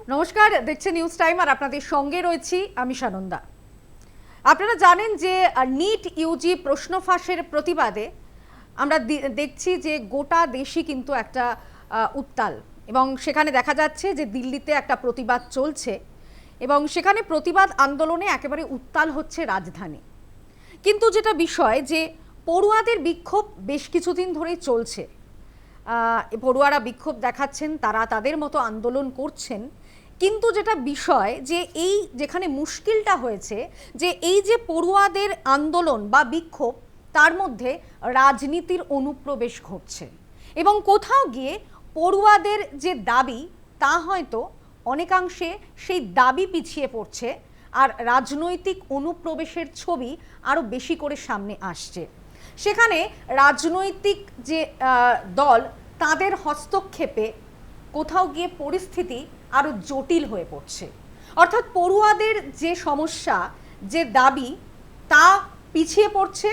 নমস্কার, দেখছেন news time আর আপনাদের সঙ্গে রয়েছি আমি সানন্দা। আপনারা জানেন যে নিট ইউজি প্রশ্ন ফাঁসের প্রতিবাদে আমরা দেখছি যে গোটা দেশই কিন্তু একটা উত্তাল, এবং সেখানে দেখা যাচ্ছে যে দিল্লিতে একটা প্রতিবাদ চলছে এবং সেখানে প্রতিবাদ আন্দোলনে একেবারে উত্তাল হচ্ছে রাজধানী। কিন্তু যেটা বিষয় যে পড়ুয়াদের বিক্ষোভ বেশ কিছুদিন ধরেই চলছে। পড়ুয়ারা বিক্ষোভ দেখাচ্ছেন, তারা তাদের মতো আন্দোলন করছেন, কিন্তু যেটা বিষয় যে এই যেখানে মুশকিলটা হয়েছে যে এই যে পড়ুয়াদের আন্দোলন বা বিক্ষোভ, তার মধ্যে রাজনীতির অনুপ্রবেশ ঘটছে এবং কোথাও গিয়ে পড়ুয়াদের যে দাবি তা হয়তো অনেকাংশে সেই দাবি পিছিয়ে পড়ছে আর রাজনৈতিক অনুপ্রবেশের ছবি আরও বেশি করে সামনে আসছে। সেখানে রাজনৈতিক যে দল তাদের হস্তক্ষেপে কোথাও গিয়ে পরিস্থিতি আরও জটিল হয়ে পড়ছে। অর্থাৎ পড়ুয়াদের যে সমস্যা, যে দাবি, তা পিছিয়ে পড়ছে,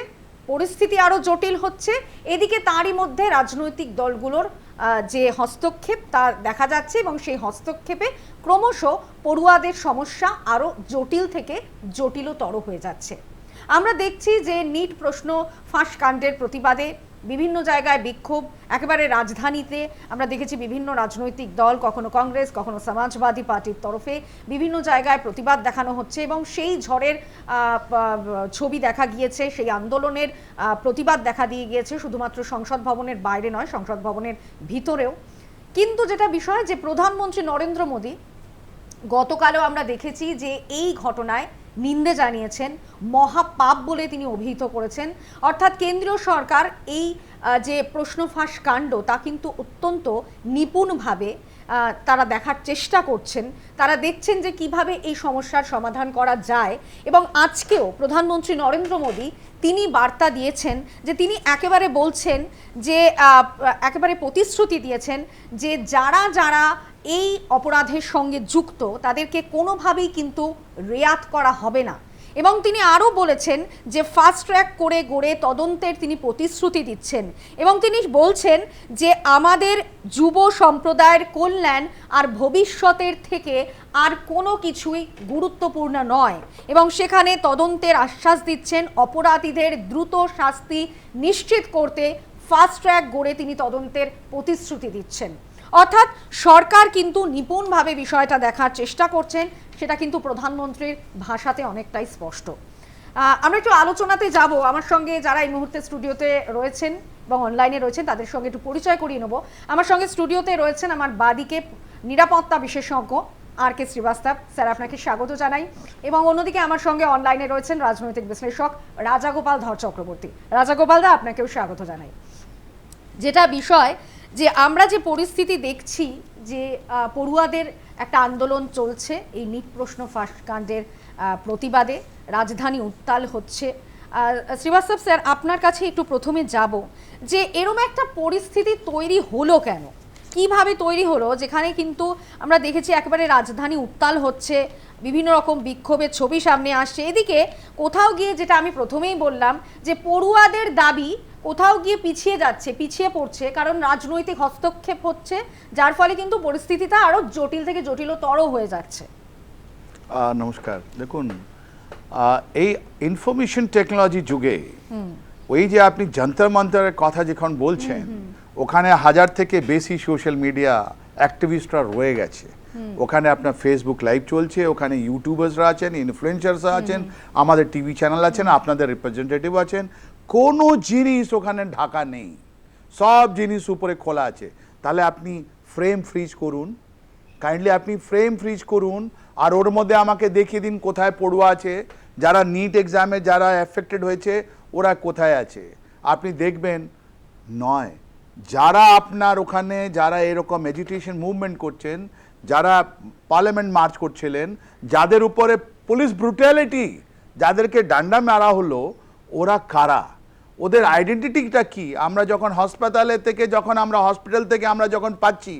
পরিস্থিতি আরও জটিল হচ্ছে। এদিকে তারই মধ্যে রাজনৈতিক দলগুলোর যে হস্তক্ষেপ তা দেখা যাচ্ছে এবং সেই হস্তক্ষেপে ক্রমশ পড়ুয়াদের সমস্যা আরও জটিল থেকে জটিলতর হয়ে যাচ্ছে। আমরা দেখছি যে নিট প্রশ্ন ফাঁস কাণ্ডের প্রতিবাদে বিভিন্ন জায়গায় বিক্ষোভ, একেবারে রাজধানীতে আমরা দেখেছি বিভিন্ন রাজনৈতিক দল, কখনো কংগ্রেস, কখনো সমাজবাদী পার্টির তরফে বিভিন্ন জায়গায় প্রতিবাদ দেখানো হচ্ছে এবং সেই ঝড়ের ছবি দেখা গিয়েছে, সেই আন্দোলনের প্রতিবাদ দেখা দিয়ে গিয়েছে শুধুমাত্র সংসদ ভবনের বাইরে নয়, সংসদ ভবনের ভিতরেও। কিন্তু যেটা বিষয় যে প্রধানমন্ত্রী নরেন্দ্র মোদী গতকালও আমরা দেখেছি যে এই ঘটনায় নিন্দে জানিয়েছেন, মহাপাপ বলে তিনি অভিহিত করেছেন। অর্থাৎ কেন্দ্রীয় সরকার এই যে প্রশ্ন ফাঁস কাণ্ড তা কিন্তু অত্যন্ত নিপুণভাবে তারা দেখার চেষ্টা করছেন। তারা দেখছেন যে কিভাবে এই সমস্যার সমাধান করা যায় এবং আজকেও প্রধানমন্ত্রী নরেন্দ্র মোদী তিনি বার্তা দিয়েছেন যে তিনি একেবারে বলছেন যে একেবারে প্রতিশ্রুতি দিয়েছেন যে যারা যারা এই অপরাধের সঙ্গে যুক্ত তাদেরকে কোনোভাবেই কিন্তু রেয়াত করা হবে না। এবং তিনি আরও বলেছেন যে ফাস্ট ট্র্যাক করে গড়ে তদন্তের তিনি প্রতিশ্রুতি দিচ্ছেন এবং তিনি বলছেন যে আমাদের যুব সম্প্রদায়ের কল্যাণ আর ভবিষ্যতের থেকে আর কোনো কিছুই গুরুত্বপূর্ণ নয় এবং সেখানে তদন্তের আশ্বাস দিচ্ছেন। অপরাধীদের দ্রুত শাস্তি নিশ্চিত করতে ফাস্ট ট্র্যাক গড়ে তিনি তদন্তের প্রতিশ্রুতি দিচ্ছেন। অর্থাৎ সরকার কিন্তু নিপুণভাবে বিষয়টা দেখার চেষ্টা করছেন, সেটা কিন্তু প্রধানমন্ত্রীর ভাষাতে অনেকটাই স্পষ্ট। আমরা একটু আলোচনাতে যাব। আমার সঙ্গে যারা এই মুহূর্তে স্টুডিওতে রয়েছেন এবং অনলাইনে রয়েছেন তাদের সঙ্গে একটু পরিচয় করিয়ে নেব। আমার সঙ্গে স্টুডিওতে রয়েছেন আমার বাদিকে নিরাপত্তা বিশেষজ্ঞ আর কে শ্রীবাস্তব স্যার, আপনাকে স্বাগত জানাই। এবং অন্যদিকে আমার সঙ্গে অনলাইনে রয়েছেন রাজনৈতিক বিশ্লেষক রাজাগোপাল ধর চক্রবর্তী। রাজাগোপাল দা, আপনাকেও স্বাগত জানাই। যেটা বিষয় যে আমরা যে পরিস্থিতি দেখছি যে পড়ুয়াদের একটা আন্দোলন চলছে এই নিট প্রশ্ন ফাঁস কাণ্ডের প্রতিবাদে, রাজধানী উত্তাল হচ্ছে। শ্রীবাস্তব স্যার, আপনার কাছে একটু প্রথমে যাব যে এরম একটা পরিস্থিতি তৈরি হলো কেন, কিভাবে তৈরি হলো, যেখানে কিন্তু আমরা দেখেছি একেবারে রাজধানী উত্তাল হচ্ছে, বিভিন্ন রকম বিক্ষোভের ছবি সামনে আসছে। এদিকে কোথাও গিয়ে যেটা আমি প্রথমেই বললাম যে পড়ুয়াদের দাবি কোথাও গিয়ে পিছিয়ে যাচ্ছে, পিছিয়ে পড়ছে, কারণ রাজনৈতিক হস্তক্ষেপ হচ্ছে, যার ফলে কিন্তু পরিস্থিতিটা আরো জটিল থেকে জটিলতর হয়ে যাচ্ছে। নমস্কার। দেখুন, এই ইনফরমেশন টেকনোলজি যুগে ওই যে আপনি যন্তর মন্তরের কথা যখন বলছেন, ওখানে 1000 থেকে বেশি সোশ্যাল মিডিয়া অ্যাক্টিভিস্টরা রয়ে গেছে। ওখানে আপনার ফেসবুক লাইভ চলছে, ওখানে ইউটিউবার্সরা আছেন, ইনফ্লুয়েন্সার্সরা আছেন, আমাদের টিভি চ্যানেল আছেন, আপনাদের রিপ্রেজেন্টেটিভ আছেন। কোনো জিনিস ওখানে ঢাকা নেই, সব জিনিস উপরে খোলা আছে। তাহলে আপনি ফ্রেম ফ্রিজ করুন, কাইন্ডলি আপনি ফ্রেম ফ্রিজ করুন আর ওর মধ্যে আমাকে দেখিয়ে দিন কোথায় পড়ুয়া আছে, যারা নিট এক্সামে যারা এফেক্টেড হয়েছে ওরা কোথায় আছে। আপনি দেখবেন নয়, যারা আপনার ওখানে যারা এরকম এজিটেশন মুভমেন্ট করছেন, যারা পার্লামেন্ট মার্চ করছিলেন, যাদের উপরে পুলিশ ব্রুটালিটি, যাদেরকে ডান্ডা মারা হলো, ওরা কারা, ওদের আইডেন্টিটিটা কি। আমরা যখন হাসপাতালে থেকে যখন আমরা হসপিটাল থেকে আমরা যখন পাচ্ছি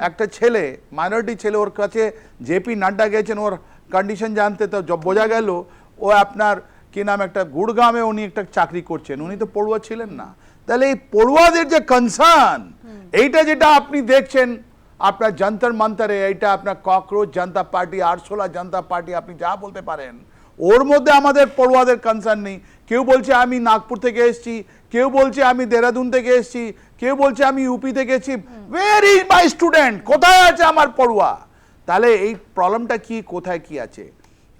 একটা ছেলে, মাইনরিটি ছেলে, ওর কাছে জেপি নাড্ডা গেছেন ওর কন্ডিশন জানতে, তো বোঝা গেল ও আপনার কি নাম একটা গুড়গাঁওয়ে উনি একটা চাকরি করছেন, উনি তো পড়ুয়া ছিলেন না। তাহলে এই পড়ুয়াদের যে কনসার্ন, এইটা যেটা আপনি দেখছেন আপনার যন্তর মন্তরে এটা আপনার ককরোচ জনতা পার্টি, আরসোলা জনতা পার্টি, আপনি যা বলতে পারেন, ওর মধ্যে আমাদের পড়ুয়াদের কনসার্ন নেই। কেউ বলছে আমি নাগপুর থেকে এসেছি, কেউ বলছে আমি দেরাদুন থেকে এসেছি, কেউ বলছে আমি ইউপি থেকে এসেছি। Where is my student? কোথায় আছে আমার পড়ুয়া? তাহলে এই প্রবলেমটা কি, কোথায় কি আছে?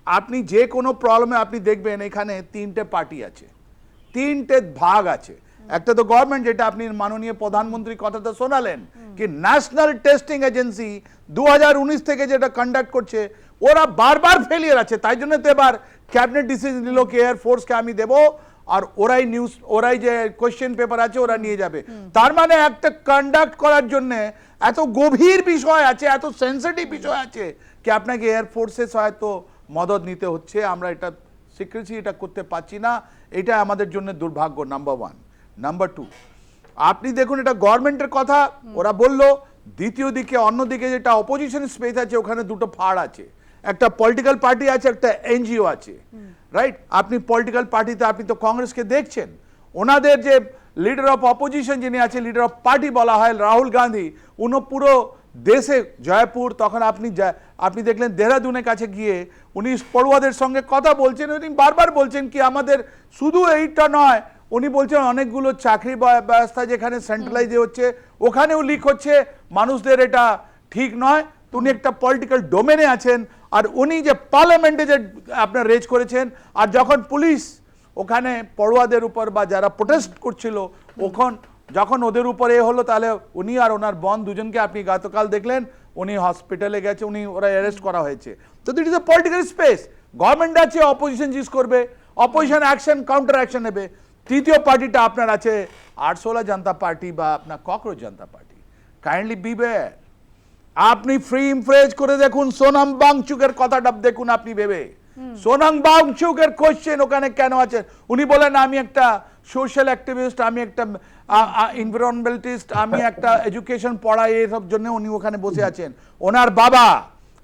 আপনি যে কোনো প্রবলেমে আপনি দেখবেন এখানে তিনটে পার্টি আছে, তিনটে ভাগ আছে। একটা তো গভর্নমেন্ট, যেটা আপনি মাননীয় প্রধানমন্ত্রী কথাটা শোনালেন, কি ন্যাশনাল টেস্টিং এজেন্সি 2019 থেকে যেটা কন্ডাক্ট করছে, ওরা বারবার ফেলিয়ার আছে। তাই জন্য তো এবার ক্যাবিনেট ডিসিশন নিল কি এয়ারফোর্সকে আমি দেবো, আর ওরাই নিউজ, ওরাই যে কোয়েশ্চেন পেপার আছে ওরা নিয়ে যাবে। তার মানে একটা কন্ডাক্ট করার জন্য এত গভীর বিষয় আছে, এত সেন্সিটিভ বিষয় আছে কি আপনাকে এয়ারফোর্সের হয়তো মদত নিতে হচ্ছে। আমরা এটা সিক্রেসি এটা করতে পারছি না, এটা আমাদের জন্য দুর্ভাগ্য, নাম্বার 1। নাম্বার 2, আপনি দেখুন এটা গভর্নমেন্টের কথা ওরা বললো, দ্বিতীয় দিকে অন্যদিকে যেটা অপোজিশন স্পেস আছে ওখানে দুটো ফাড় আছে, একটা পলিটিক্যাল পার্টি আছে, একটা এনজিও আছে, রাইট? আপনি পলিটিক্যাল পার্টিতে আপনি তো কংগ্রেসকে দেখছেন, ওনাদের যে লিডার অফ অপোজিশন যিনি আছে, লিডার অফ পার্টি বলা হয় রাহুল গান্ধী, উনি পুরো দেশে জয়পুর, তখন আপনি দেখলেন দেহরাদুনের কাছে গিয়ে উনি পড়ুয়াদের সঙ্গে কথা বলছেন। উনি বারবার বলছেন কি আমাদের শুধু এইটা নয়, উনি বলছেন অনেকগুলো চাকরি ব্যবস্থা যেখানে সেন্ট্রালাইজ হচ্ছে ওখানেও লিক হচ্ছে, মানুষদের এটা ঠিক নয়। তো উনি একটা পলিটিক্যাল ডোমেনে আছেন, আর উনি যে পার্লামেন্টে যে আপনার রেজ করেছেন, আর যখন পুলিশ ওখানে পড়ুয়াদের উপর বা যারা প্রোটেস্ট করছিল যখন ওদের উপরে হলো, তাহলে উনি আর ওনার বোন দুজনকে আপনি গতকাল দেখলেন উনি হসপিটালে গেছে, ওরা অ্যারেস্ট করা হয়েছে। তো that is a political space, government আছে, অপোজিশন জিজ্ঞেস করবে, অপোজিশন অ্যাকশন কাউন্টার অ্যাকশন নেবে। তৃতীয় পার্টিটা আপনার আছে আরসোলা জনতা পার্টি বা আপনার ককরোচ জনতা পার্টি। Kindly beware. আপনি ফ্রি ইমপ্রেজ করে দেখুন, সোনাম বাংচুকের কথাটা দেখুন আপনি ভেবে, সোনাম বাংচুকের কোশ্চেন ওখানে কেন আছে, উনি বলেন আমি একটা সোশ্যাল অ্যাক্টিভিস্ট, আমি একটা এনভায়রনমেন্টালিস্ট, আমি একটা এডুকেশন পড়াই, এসব জন্য উনি ওখানে বসে আছেন। ওনার বাবা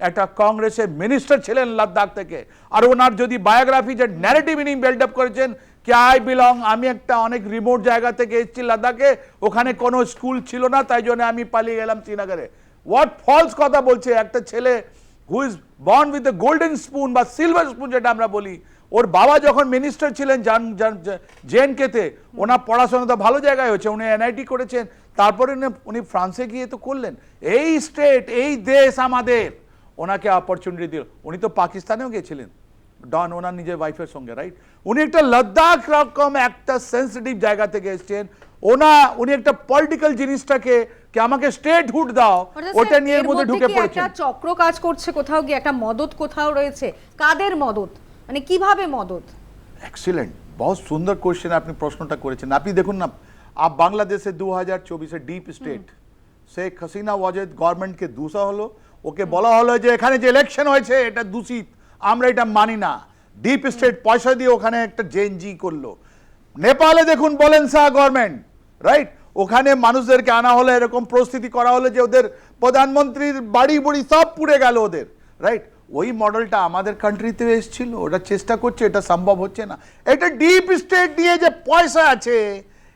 একটা কংগ্রেসের মিনিস্টার ছিলেন লাদাখ থেকে, আর ওনার যদি বায়োগ্রাফি যে ন্যারেটিভ ইনি বিল্ড আপ করেছেন কি আই বিলং, আমি একটা অনেক রিমোট জায়গা থেকে এসেছি লাদাখে, ওখানে কোনো স্কুল ছিল না, তাই জন্য আমি পালিয়ে গেলাম শ্রীনগরে। হোয়াট ফলস কথা বলছে একটা ছেলে who is born with the golden spoon বা সিলভার স্পুন যেটা আমরা বলি। ওর বাবা যখন মিনিস্টার ছিলেন জেএনকেতে, ওনার পড়াশোনা তো ভালো জায়গায় হয়েছে, উনি এনআইটি করেছেন, তারপরে উনি ফ্রান্সে গিয়ে তো করলেন। এই স্টেট, এই দেশ আমাদের, ওনাকে অপরচুনিটি দিল। উনি তো পাকিস্তানেও গিয়েছিলেন ডন ওনার নিজের ওয়াইফের সঙ্গে, রাইট? উনি একটা লাদাখ রকম একটা সেন্সিটিভ জায়গা থেকে এসেছেন, উনি একটা পলিটিক্যাল জিনিসটাকে কি আমাকে স্টেট হুড দাও, ওটা নিয়ে এর মধ্যে ঢুকে পড়েছেন। একটা চক্র কাজ করছে কোথাও গিয়ে, একটা মদত কোথাও রয়েছে। কাদের মদত, মানে কিভাবে মদত? এক্সিলেন্ট, বহুত সুন্দর কোশ্চেন আপনি প্রশ্নটা করেছেন। আপনি দেখুন না, आप বাংলাদেশে 2024 ডিপ স্টেট শেখ হাসিনা ওয়াজেদ গভর্নমেন্টকে দূষা হলো, ওকে বলা হলো যে এখানে যে ইলেকশন হয়েছে এটা দূষিত, আমরা এটা মানি না। ডিপ স্টেট পয়সা দিয়ে ওখানে একটা জেএনজি করলো। নেপালে দেখুন বলেন শাহ গভর্নমেন্ট, রাইট? ওখানে মানুষদেরকে আনা হলো, এরকম পরিস্থিতি করা হলো যে ওদের প্রধানমন্ত্রীর বাড়ি বুড়ি সব পুড়ে গেল ওদের, রাইট? ওই মডেলটা আমাদের কান্ট্রিতে এসেছিল, ওটা চেষ্টা করছে, এটা সম্ভব হচ্ছে না। এটা ডিপ স্টেট দিয়ে যে পয়সা আছে,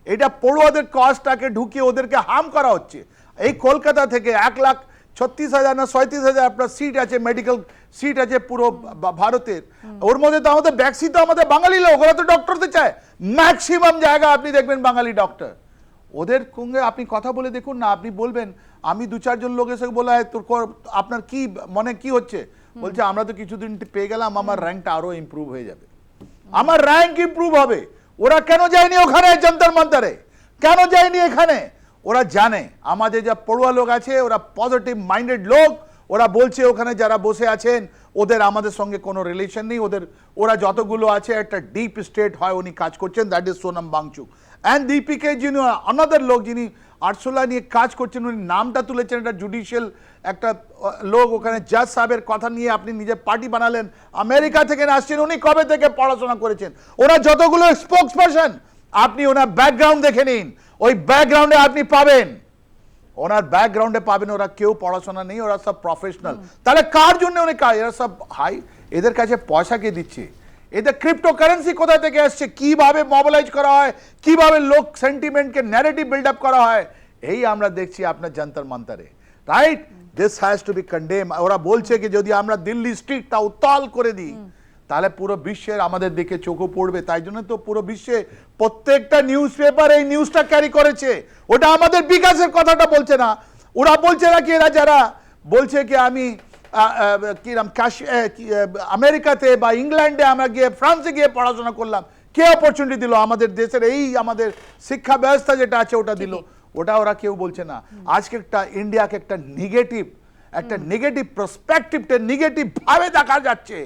এটা পড়ুয়াদের কস্টটাকে ঢুকিয়ে ওদেরকে হার্ম করা হচ্ছে। এই কলকাতা থেকে 1,36,000 না 37,000 আপনার সিট আছে, মেডিকেল সিট আছে পুরো ভারতের, ওর মধ্যে তো আমাদের ব্যাকসি তো আমাদের বাঙালি লোক, ওরা তো ডক্টর হতে চায়, ম্যাক্সিমাম জায়গা আপনি দেখবেন বাঙালি ডক্টর। ওদের সঙ্গে আপনি কথা বলে দেখুন না, আপনি বলবেন, আমি 2-4 জন লোকের সঙ্গে বলা হয় তোর আপনার কি মনে কি হচ্ছে, বলছে আমরা তো কিছুদিন পেয়ে গেলাম, আমার র্যাঙ্কটা আরো ইমপ্রুভ হয়ে যাবে, আমার র্যাঙ্ক ইমপ্রুভ হবে। ওরা কেন যায়নি ওখানে যন্তর মন্তরে, কেন যায়নি এখানে? ওরা জানে আমাদের যা পড়ুয়া লোক আছে ওরা পজিটিভ মাইন্ডেড লোক, ওরা বলছে ওখানে যারা বসে আছেন ওদের আমাদের সঙ্গে কোনো রিলেশন নেই, ওরা যতগুলো আছে একটা ডিপ স্টেট হয় উনি কাজ করছেন, দ্যাট ইজ সোনাম বাংচুক। অ্যান্ড দীপিকে যিনি অনাদার লোক যিনি আরসোলা নিয়ে কাজ করছেন, উনি নামটা তুলেছেন, একটা জুডিশিয়াল একটা লোক, ওখানে জাজ সাহেবের কথা নিয়ে আপনি নিজে পার্টি বানালেন, আমেরিকা থেকে আসছেন, উনি কবে থেকে পড়াশোনা করেছেন, ওরা যতগুলো স্পোক্স পারসন আপনি ওনার ব্যাকগ্রাউন্ড দেখে নিন, ওই ব্যাকগ্রাউন্ডে আপনি পাবেন, ওনার ব্যাকগ্রাউন্ডে পাবেন ওরা কেউ পড়াশোনা নেই, ওরা সব প্রফেশনাল। তাহলে কার জন্য উনি কাজ, এরা সব হাই, এদের কাছে পয়সা কে দিচ্ছে, এদের ক্রিপ্টোকারেন্সি কোথা থেকে আসছে, কিভাবে মোবিলাইজ করা হয়, কিভাবে লোক সেন্টিমেন্টকে ন্যারেটিভ বিল্ড আপ করা হয়, এই আমরা দেখছি আপনার যন্তর মন্তরে। Right, this has to be condemn. ওরা বলছে কি যদি আমরা দিল্লি স্ট্রিটটা উত্তাল করে দিই তাহলে পুরো বিশ্বের আমাদের দিকে চোখও পড়বে। তাই জন্য তো পুরো বিশ্বে প্রত্যেকটা নিউজ পেপার এই নিউজটা ক্যারি করেছে। ওটা আমাদের বিকাশের কথাটা বলছে না। ওরা বলছে না কি এরা যারা বলছে কি আমি কি নাম আমেরিকাতে বা ইংল্যান্ডে আমরা গিয়ে ফ্রান্সে গিয়ে পড়াশোনা করলাম, কে অপরচুনিটি দিল? আমাদের দেশের এই আমাদের শিক্ষা ব্যবস্থা যেটা আছে ওটা দিল। ওটা ওরা কেউ বলছে না। আজকে একটা ইন্ডিয়াকে একটা নেগেটিভ পার্সপেক্টিভটা নেগেটিভ ভাবে দেখা যাচ্ছে,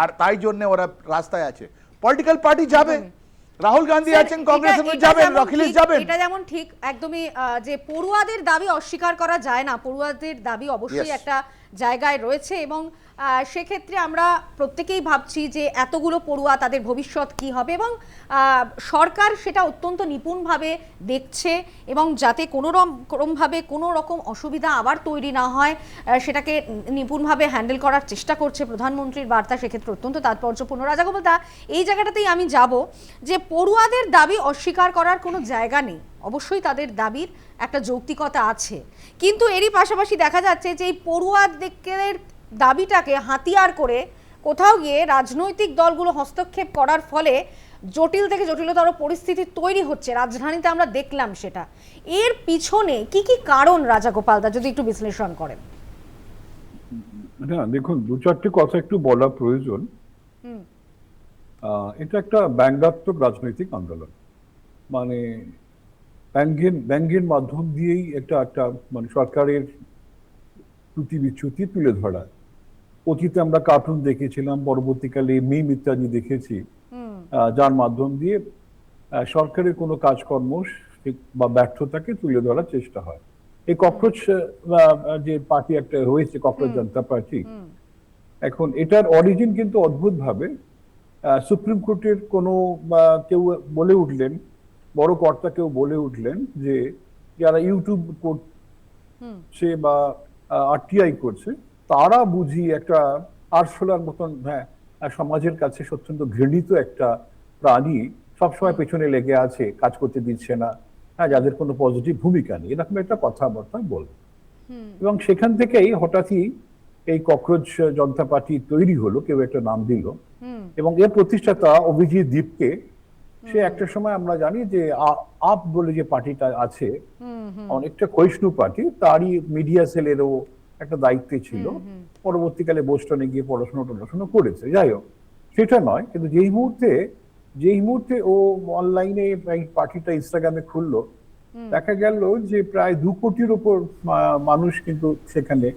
আর তাই জন্য ওরা রাস্তায় আছে। পলিটিক্যাল পার্টি যাবে, রাহুল গান্ধী আছেন, কংগ্রেস যাবেন, অখিলেশ যাবেন। এটা যেমন ঠিক একদমই যে পড়ুয়াদের দাবি অস্বীকার করা যায় না, পড়ুয়াদের দাবি অবশ্যই একটা জায়গায় রয়েছে এবং সেক্ষেত্রে আমরা প্রত্যেকেই ভাবছি যে এতগুলো পড়ুয়া তাদের ভবিষ্যৎ কি হবে এবং সরকার সেটা অত্যন্ত নিপুণভাবে দেখছে এবং যাতে কোনোরকমভাবে কোনো রকম অসুবিধা আবার তৈরি না হয় সেটাকে নিপুণভাবে হ্যান্ডেল করার চেষ্টা করছে প্রধানমন্ত্রীর বার্তা সেক্ষেত্রে অত্যন্ত তাৎপর্যপূর্ণ। রাজা গোপাল দা, এই জায়গাটাতেই আমি যাব যে পড়ুয়াদের দাবি অস্বীকার করার কোনো জায়গা নেই, অবশ্যই তাদের দাবির একটা যৌক্তিকতা আছে, কিন্তু এরই পাশাপাশি দেখা যাচ্ছে যে এই পড়ুয়াদের দাবিটাকে হাতিয়ার করে কোথাও গিয়ে রাজনৈতিক দলগুলো হস্তক্ষেপ করার ফলে জটিল থেকে জটিলতর পরিস্থিতি তৈরি হচ্ছে। রাজধানীতে আমরা দেখলাম সেটা। এর পিছনে কি কি কারণ রাজা গোপাল দা যদি একটু বিশ্লেষণ করেন? না দেখুন, দু চারটি কথা একটু বলা প্রয়োজন। এটা একটা ব্যঙ্গাত্মক রাজনৈতিক আন্দোলন, মানে ব্যঙ্গের মাধ্যম দিয়েই একটা মানে সরকারের ত্রুটি বিচ্যুতি তুলে ধরা। অতীতে আমরা কার্টুন দেখেছিলাম, পরবর্তীকালে মিম ইত্যাদি দেখেছি, যার মাধ্যম দিয়ে সরকারের কোনো কাজকর্ম বা ব্যর্থতাকে তুলে ধরার চেষ্টা হয়। এই ককরোচ যে পার্টি একটা হয়েছে, ককরোচ জনতা পার্টি, এখন এটার অরিজিন কিন্তু অদ্ভুত ভাবে সুপ্রিম কোর্টের কোনো কেউ বলে উঠলেন, বড় কর্তা কেউ বলে উঠলেন যে যারা ইউটিউব করছে বা আরটিআই করছে তারা বুঝি একটা আরশোলার মতন সমাজের কাছে অত্যন্ত ঘৃণিত একটা প্রাণী, সবসময় পেছনে লেগে আছে, কাজ করতে দিচ্ছে না, যাদের কোনো পজিটিভ ভূমিকা নেই, এরকম একটা কথাবার্তা বল। এবং সেখান থেকেই হঠাৎই এই ককরোচ জনতা পার্টি তৈরি হলো, কেউ একটা নাম দিল এবং এর প্রতিষ্ঠাতা অভিজিৎ দীপকে, সে একটা সময় আমরা জানি যে আপ বলে যে পার্টিটা আছে অনেকটা ক্ষয়িষ্ণু পার্টি, তারই মিডিয়া সেলেরও একটা দায়িত্বে ছিল। পরবর্তীকালে বোস্টনে গিয়ে পড়াশোনা করেছে। যাই হোক, সেটা নয়, কিন্তু যেই মুহূর্তে ও অনলাইনে এই পার্টিটা ইনস্টাগ্রামে খুললো, দেখা গেল যে প্রায় 2 কোটির উপর মানুষ কিন্তু সেখানে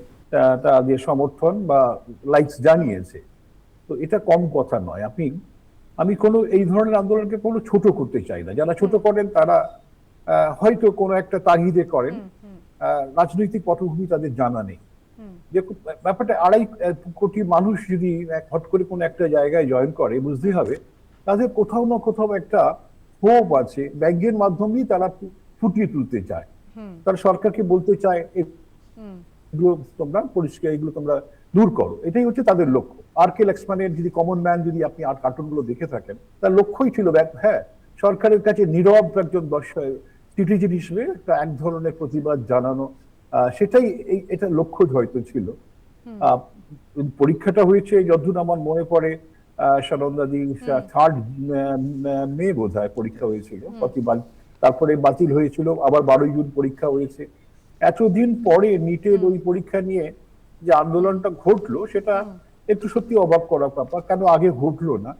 তাদের সমর্থন বা লাইকস জানিয়েছে। তো এটা কম কথা নয়। আমি কোনো এই ধরনের আন্দোলনকে কোনো ছোট করতে চাই না। যারা ছোট করেন তারা হয়তো কোনো একটা তাগিদে করেন, রাজনৈতিক পটভূমি তাদের জানা নেই। যে ব্যাপারটা 2.5 কোটি মানুষ যদি হট করে কোনো একটা জায়গায় জয়েন করে, বুঝতে হবে তাদের কোথাও না কোথাও একটা হোপ আছে, ব্যাংকের মাধ্যমেই তারা ফুটিয়ে তুলতে চায়। তারা সরকারকে বলতে চায় এগুলো তোমরা পরিষ্কার, এগুলো তোমরা দূর করো, এটাই হচ্ছে তাদের লক্ষ্য। আরকে লক্সমানের যদি কমন ম্যান যদি আপনি আর কার্টুনগুলো দেখে থাকেন, তার লক্ষ্যই ছিল সরকারের কাছে নীরব একজন সিটিজেন হিসেবে এক ধরনের প্রতিবাদ জানানো, সেটাই এটা লক্ষ্য হয়তো ছিল। পরীক্ষাটা হয়েছে যতদূর আমার মনে পড়ে, সানন্দাদি 3 মে বোধ হয় পরীক্ষা হয়েছিল, তারপরে বাতিল হয়েছিল, আবার 12 জুন পরীক্ষা হয়েছে। এতদিন পরে নিটের ওই পরীক্ষা নিয়ে যে আন্দোলনটা ঘটলো, সেটা একটু সত্যি অবাক করার ব্যাপার, কেন আগে ঘটলো না।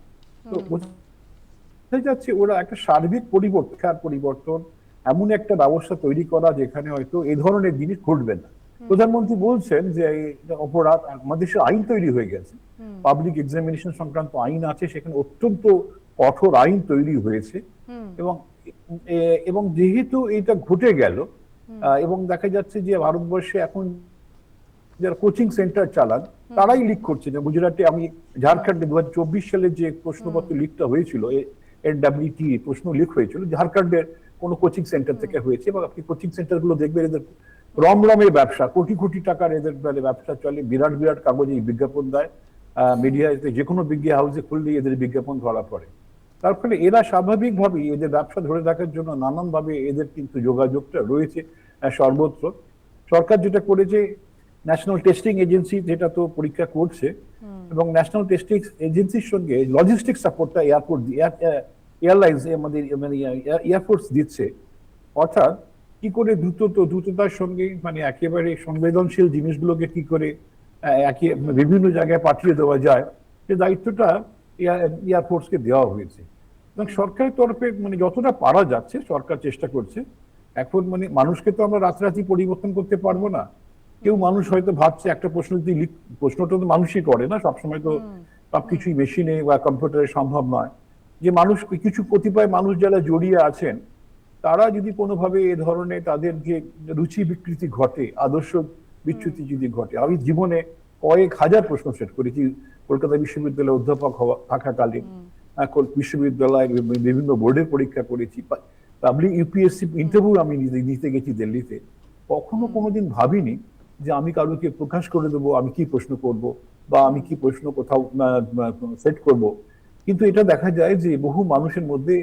তো বোঝা যাচ্ছে ওরা একটা সার্বিক পরিবর্তন, এমন একটা ব্যবস্থা তৈরি করা যেখানে হয়তো এই ধরনের জিনিস ঘটবে না। প্রধানমন্ত্রী বলছেন যে অপরাধ, আমাদের দেশে আইন তৈরি হয়ে গেছে, পাবলিক এক্সামিনেশন সংক্রান্ত আইন আছে, সেখানে অত্যন্ত কঠোর আইন তৈরি হয়েছে। এবং যেহেতু এটা ঘটে গেল এবং দেখা যাচ্ছে যে ভারতবর্ষে এখন যারা কোচিং সেন্টার চালান তারাই লিক করছে। যে গুজরাটে, আমি ঝাড়খণ্ডে 2024 সালে যে প্রশ্নপত্র লিকটা হয়েছিল, NWT প্রশ্ন লিক হয়েছিল, ঝাড়খণ্ডের কোন কোচিং সেন্টার থেকে হয়েছে। এবং আপনি কোচিং সেন্টার গুলো দেখবেন, এদের রমরমের ব্যবসা, কোটি কোটি টাকার এদের ব্যবসা চলে, বিরাট বিরাট কাগজে বিজ্ঞাপন দেয়, মিডিয়াতে যে কোনো বিজ্ঞা হাউসে খুললেই এদের বিজ্ঞাপন ধরা পড়ে। তার ফলে এরা স্বাভাবিকভাবেই এদের ব্যবসা ধরে রাখার জন্য নানানভাবে এদের কিন্তু যোগাযোগটা রয়েছে সর্বত্র। সরকার যেটা করেছে, ন্যাশনাল টেস্টিং এজেন্সি যেটা তো পরীক্ষা করছে, এবং ন্যাশনাল টেস্টিং এজেন্সির সঙ্গে লজিস্টিক সাপোর্টটা এয়ারপোর্ট এয়ারলাইন্স আমাদের মানে এয়ারফোর্স দিচ্ছে। অর্থাৎ কি করে দ্রুততার সঙ্গে মানে একেবারে সংবেদনশীল জিনিসগুলোকে কি করে বিভিন্ন জায়গায় পাঠিয়ে দেওয়া যায়, সে দায়িত্বটা এয়ারফোর্সকে দেওয়া হয়েছে। এবং সরকারের তরফে মানে যতটা পারা যাচ্ছে সরকার চেষ্টা করছে। এখন মানে মানুষকে তো আমরা রাতারাতি পরিবর্তন করতে পারবো না। কেউ মানুষ হয়তো ভাবছে একটা প্রশ্ন যদি প্রশ্নটা তো মানুষই করে না, সবসময় তো সবকিছুই মেশিনে বা কম্পিউটারে সম্ভব নয়। যে মানুষ কিছু কতিপয় মানুষ যারা জড়িয়ে আছেন, তারা যদি কোনোভাবে এ ধরনের তাদের যে রুচি বিকৃতি ঘটে, আদর্শ বিচ্যুতি যদি ঘটে। আমি জীবনে কয়েক হাজার প্রশ্ন সেট করেছি কলকাতা বিশ্ববিদ্যালয়ের অধ্যাপক থাকাকালীন, বিশ্ববিদ্যালয় বিভিন্ন বোর্ডের পরীক্ষা করেছি, পাবলিক ইউপিএসসি ইন্টারভিউ আমি নিতে গেছি দিল্লিতে। কখনো কোনোদিন ভাবিনি যে আমি কারোকে প্রকাশ করে দেবো আমি কি প্রশ্ন করব বা আমি কি প্রশ্ন কোথাও সেট করব। কিন্তু এটা দেখা যায় যে বহু মানুষের মধ্যে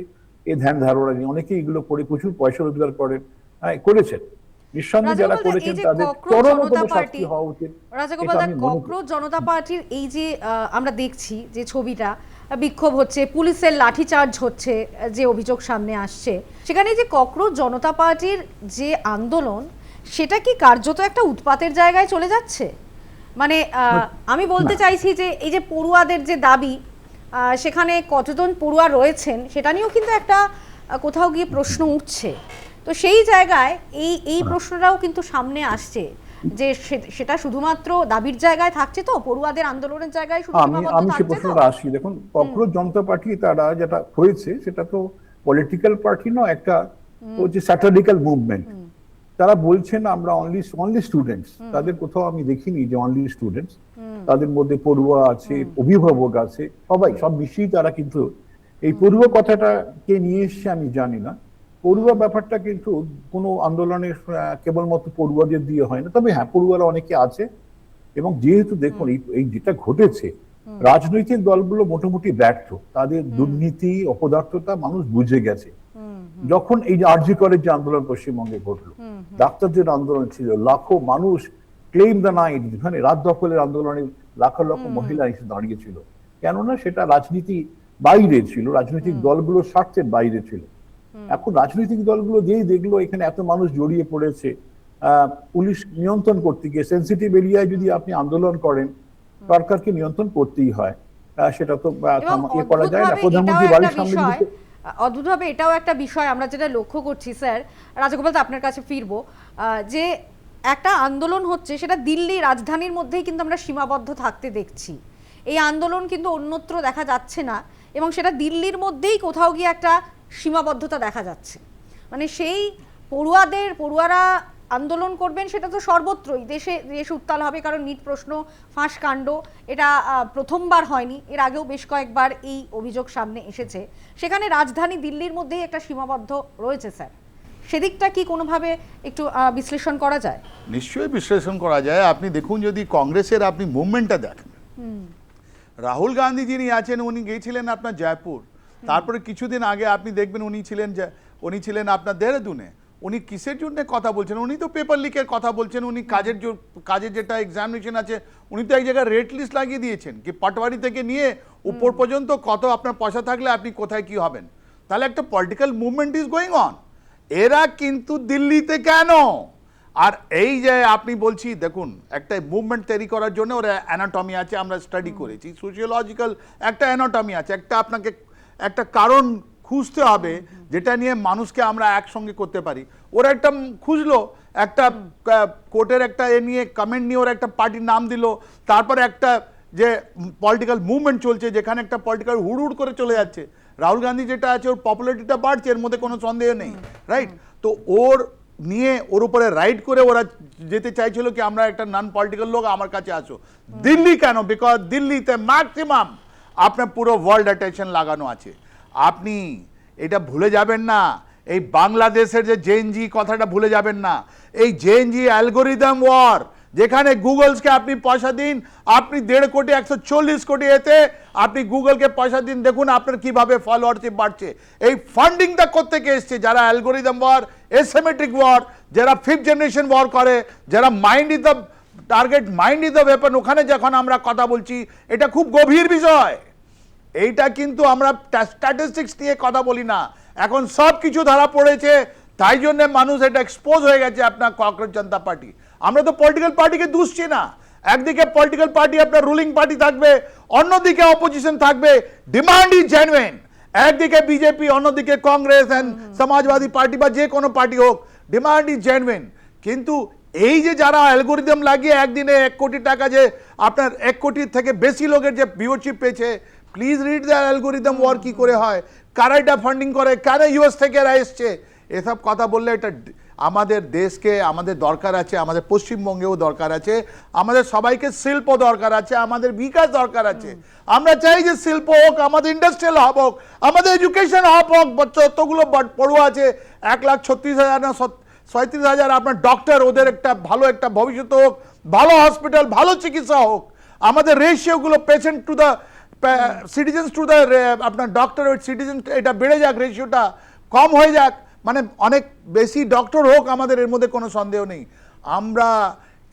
এই ধ্যান ধারণা নেই। অনেকে এগুলো করে প্রচুর পয়সা রোজগার করেছেন। নিঃসন্দেহে যারা করেছেন তাদের চরমতম শাস্তি হওয়া উচিত। রাজাগোপাল, ককরোচ জনতা পার্টির এই যে আমরা দেখছি যে ছবিটা, বিক্ষোভ হচ্ছে, পুলিশের লাঠিচার্জ হচ্ছে, যে অভিযোগ সামনে আসছে, সেখানে যে ককরোচ জনতা পার্টির যে আন্দোলন, সেটা কি কার্যত একটা উৎপাতের জায়গায় চলে যাচ্ছে? মানে আমি বলতে চাইছি যে এই যে পড়ুয়াদের যে দাবি, সেখানে কতজন পড়ুয়া রয়েছেন সেটা নিয়েও কিন্তু একটা কোথাও গিয়ে প্রশ্ন উঠছে। তো সেই জায়গায় এই প্রশ্নটাও কিন্তু সামনে আসছে যে সেটা শুধুমাত্র দাবির জায়গায় থাকছে, তো পড়ুয়াদের আন্দোলনের জায়গায় আমি সে প্রশ্নটা আসি। দেখুন, ককরোচ জনতা পার্টি তারা যেটা হয়েছে সেটা তো পলিটিক্যাল পার্টি নয়, একটা হচ্ছে স্যাটারিক্যাল মুভমেন্ট। তারা বলছেন আমরা অনলি স্টুডেন্টস। তাদের কোথাও আমি দেখিনি যে অনলি স্টুডেন্টস। তাদের মধ্যে পড়ুয়া আছে, অভিভাবক আছে, সবাই সব মিশিয়ে তারা কিন্তু এই পড়ুয়া কথাটা কে নিয়ে এসছে আমি জানি না। পড়ুয়া ব্যাপারটা কিন্তু কোনো আন্দোলনের কেবলমাত্র পড়ুয়াদের দিয়ে হয় না। তবে হ্যাঁ, পড়ুয়ারা অনেকে আছে। এবং যেহেতু দেখুন এই যেটা ঘটেছে, রাজনৈতিক দলগুলো মোটামুটি ব্যর্থ, তাদের দুর্নীতি অপদার্থতা মানুষ বুঝে গেছে। যখন এই যে আরজি করের যে আন্দোলন পশ্চিমবঙ্গে ঘটলো, ডাক্তারদের আন্দোলন ছিল, লাখো মানুষ ক্লেম দ্য নাইট, মানে রাত দখলের আন্দোলনে লাখো লাখো মহিলা এসে দাঁড়িয়েছিল। কেননা সেটা রাজনীতি বাইরে ছিল, রাজনৈতিক দলগুলোর স্বার্থের বাইরে ছিল। এখন রাজনৈতিক দলগুলো যেই দেখলো এখানে এত মানুষ জড়িয়ে পড়েছে, পুলিশ নিয়ন্ত্রণ করতে গিয়ে সেন্সিটিভ এরিয়ায় যদি আপনি আন্দোলন করেন, সরকারকে নিয়ন্ত্রণ করতেই হয়। সেটা তো করা যায় না। প্রধানমন্ত্রী বাড়ির সামনে অদ্ভুতভাবে এটাও একটা বিষয় আমরা যেটা লক্ষ্য করছি স্যার, রাজাগোপাল আপনার কাছে ফিরবো, যে একটা আন্দোলন হচ্ছে সেটা দিল্লি রাজধানীর মধ্যেই কিন্তু আমরা সীমাবদ্ধ থাকতে দেখছি। এই আন্দোলন কিন্তু অন্যত্র দেখা যাচ্ছে না, এবং সেটা দিল্লির মধ্যেই কোথাও গিয়ে একটা সীমাবদ্ধতা দেখা যাচ্ছে। মানে সেই পড়ুয়ারা আন্দোলন করবেন, সেটা তো সর্বত্রই দেশ উত্তাল হবে, কারণ নিট প্রশ্ন ফাঁস কাণ্ড এটা প্রথমবার হয়নি, এর আগেও বেশ কয়েকবার এই অভিযোগ সামনে এসেছে। সেখানে রাজধানী দিল্লির মধ্যেই একটা সীমাবদ্ধ রয়েছে স্যার, সেদিকটা কি কোনোভাবে একটু বিশ্লেষণ করা যায়? নিশ্চয়ই বিশ্লেষণ করা যায়। আপনি দেখুন, যদি কংগ্রেসের আপনি মুভমেন্টটা দেখেন, রাহুল গান্ধী যিনি আছেন উনি গিয়েছিলেন আপনার জয়পুর, তারপরে কিছুদিন আগে আপনি দেখবেন উনি ছিলেন আপনার দেহরাদুনে। উনি কিসের জন্য কথা বলছেন? উনি তো পেপার লিকের কথা বলছেন। উনি কাজের যেটা এক্সামিনেশন আছে, উনি তো এক জায়গায় রেট লিস্ট লাগিয়ে দিয়েছেন কি পাটওয়ারি থেকে নিয়ে উপর পর্যন্ত কত আপনার পয়সা থাকলে আপনি কোথায় কি হবেন। তাহলে একটা political movement is going on. এরা কিন্তু দিল্লিতে কেন? আর এই যে আপনি বলছি, দেখুন একটা মুভমেন্ট তৈরি করার জন্য ওর অ্যানাটমি আছে, আমরা স্টাডি করেছি, সোশিওলজিক্যাল একটা অ্যানাটমি আছে। আপনাকে একটা কারণ খুঁজতে হবে যেটা নিয়ে মানুষকে আমরা একসঙ্গে করতে পারি। ওরা একটা খুঁজলো, একটা কোর্টের একটা নিয়ে কমেন্ট নিয়ে ওরা একটা পার্টির নাম দিল, তারপরে একটা যে পলিটিক্যাল মুভমেন্ট চলছে যেখানে একটা পলিটিক্যাল হুড় করে চলে যাচ্ছে। রাহুল গান্ধী যেটা আছে, ওর পপুলারিটিটা বাড়ছে, এর মধ্যে কোনো সন্দেহ নেই, রাইট? তো ওর উপরে রাইড করে ওরা যেতে চাইছিল কি আমরা একটা নন পলিটিক্যাল লোক আমার কাছে আসো। দিল্লি কেন? বিকজ দিল্লিতে ম্যাক্সিমাম আপনার পুরো ওয়ার্ল্ড অ্যাটেনশন লাগানো আছে। আপনি এটা ভুলে যাবেন না, এই বাংলাদেশের যে জেএনজি কথাটা ভুলে যাবেন না। এই জেএনজি অ্যালগোরিদম ওয়ার, যেখানে গুগলসকে আপনি পয়সা দিন, আপনি 1.5 কোটি 140 কোটি এতে আপনি গুগলকে পয়সা দিন, দেখুন আপনার কিভাবে ফলোয়ারশিপ বাড়ছে। এই ফান্ডিংটা কোত্থেকে এসছে? যারা অ্যালগোরিদম ওয়ার, এসিমেট্রিক ওয়ার, যারা 5th জেনারেশন ওয়ার করে, যারা mind is the target, mind is the weapon, ওখানে যখন আমরা কথা বলছি এটা খুব গভীর বিষয়। এইটা কিন্তু আমরা স্ট্যাটিস্টিক্স নিয়ে কথা বলি না, এখন সব কিছু ধরা পড়েছে, তাই জন্য মানুষ এটা এক্সপোজ হয়ে গেছে আপনার ককরোচ জনতা পার্টি। আমরা তো পলিটিক্যাল পার্টিকে দুষছি না, একদিকে পলিটিক্যাল পার্টি আপনার রুলিং পার্টি থাকবে, অন্যদিকে অপোজিশন থাকবে, ডিমান্ড ইজ জেনুইন। একদিকে বিজেপি, অন্যদিকে কংগ্রেস এন্ড সমাজবাদী পার্টি বা যে কোনো পার্টি হোক, ডিমান্ড ইজ জেনুইন। কিন্তু এই যে যারা অ্যালগোরিদম লাগিয়ে একদিনে 1 কোটি টাকা, যে আপনার 1 কোটির থেকে বেশি লোকের যে ভিউয়ারশিপ পেয়েছে, প্লিজ রিড দ্য অ্যালগোরিদম ওয়ার কি করে হয়, কারা এটা ফান্ডিং করে, কারা ইউএস থেকে এরা এসছে, এসব কথা বললে এটা আমাদের দেশকে আমাদের দরকার আছে, আমাদের পশ্চিমবঙ্গেও দরকার আছে, আমাদের সবাইকে শিল্প দরকার আছে, আমাদের বিকাশ দরকার আছে। আমরা চাই যে শিল্প হোক, আমাদের ইন্ডাস্ট্রিয়াল হাব হোক, আমাদের এডুকেশন হাব হোক। যতগুলো পড়ুয়া আছে 1,36,000 না 37,000 আপনার ডক্টর, ওদের একটা ভালো একটা ভবিষ্যৎ হোক, ভালো হসপিটাল, ভালো চিকিৎসা হোক। আমাদের রেশিওগুলো patient to the citizens to the আপনার ডক্টর সিটিজেন এটা বেড়ে যাক, রেশিওটা কম হয়ে যাক, মানে অনেক বেশি ডক্টর হোক আমাদের, এর মধ্যে কোনো সন্দেহ নেই। আমরা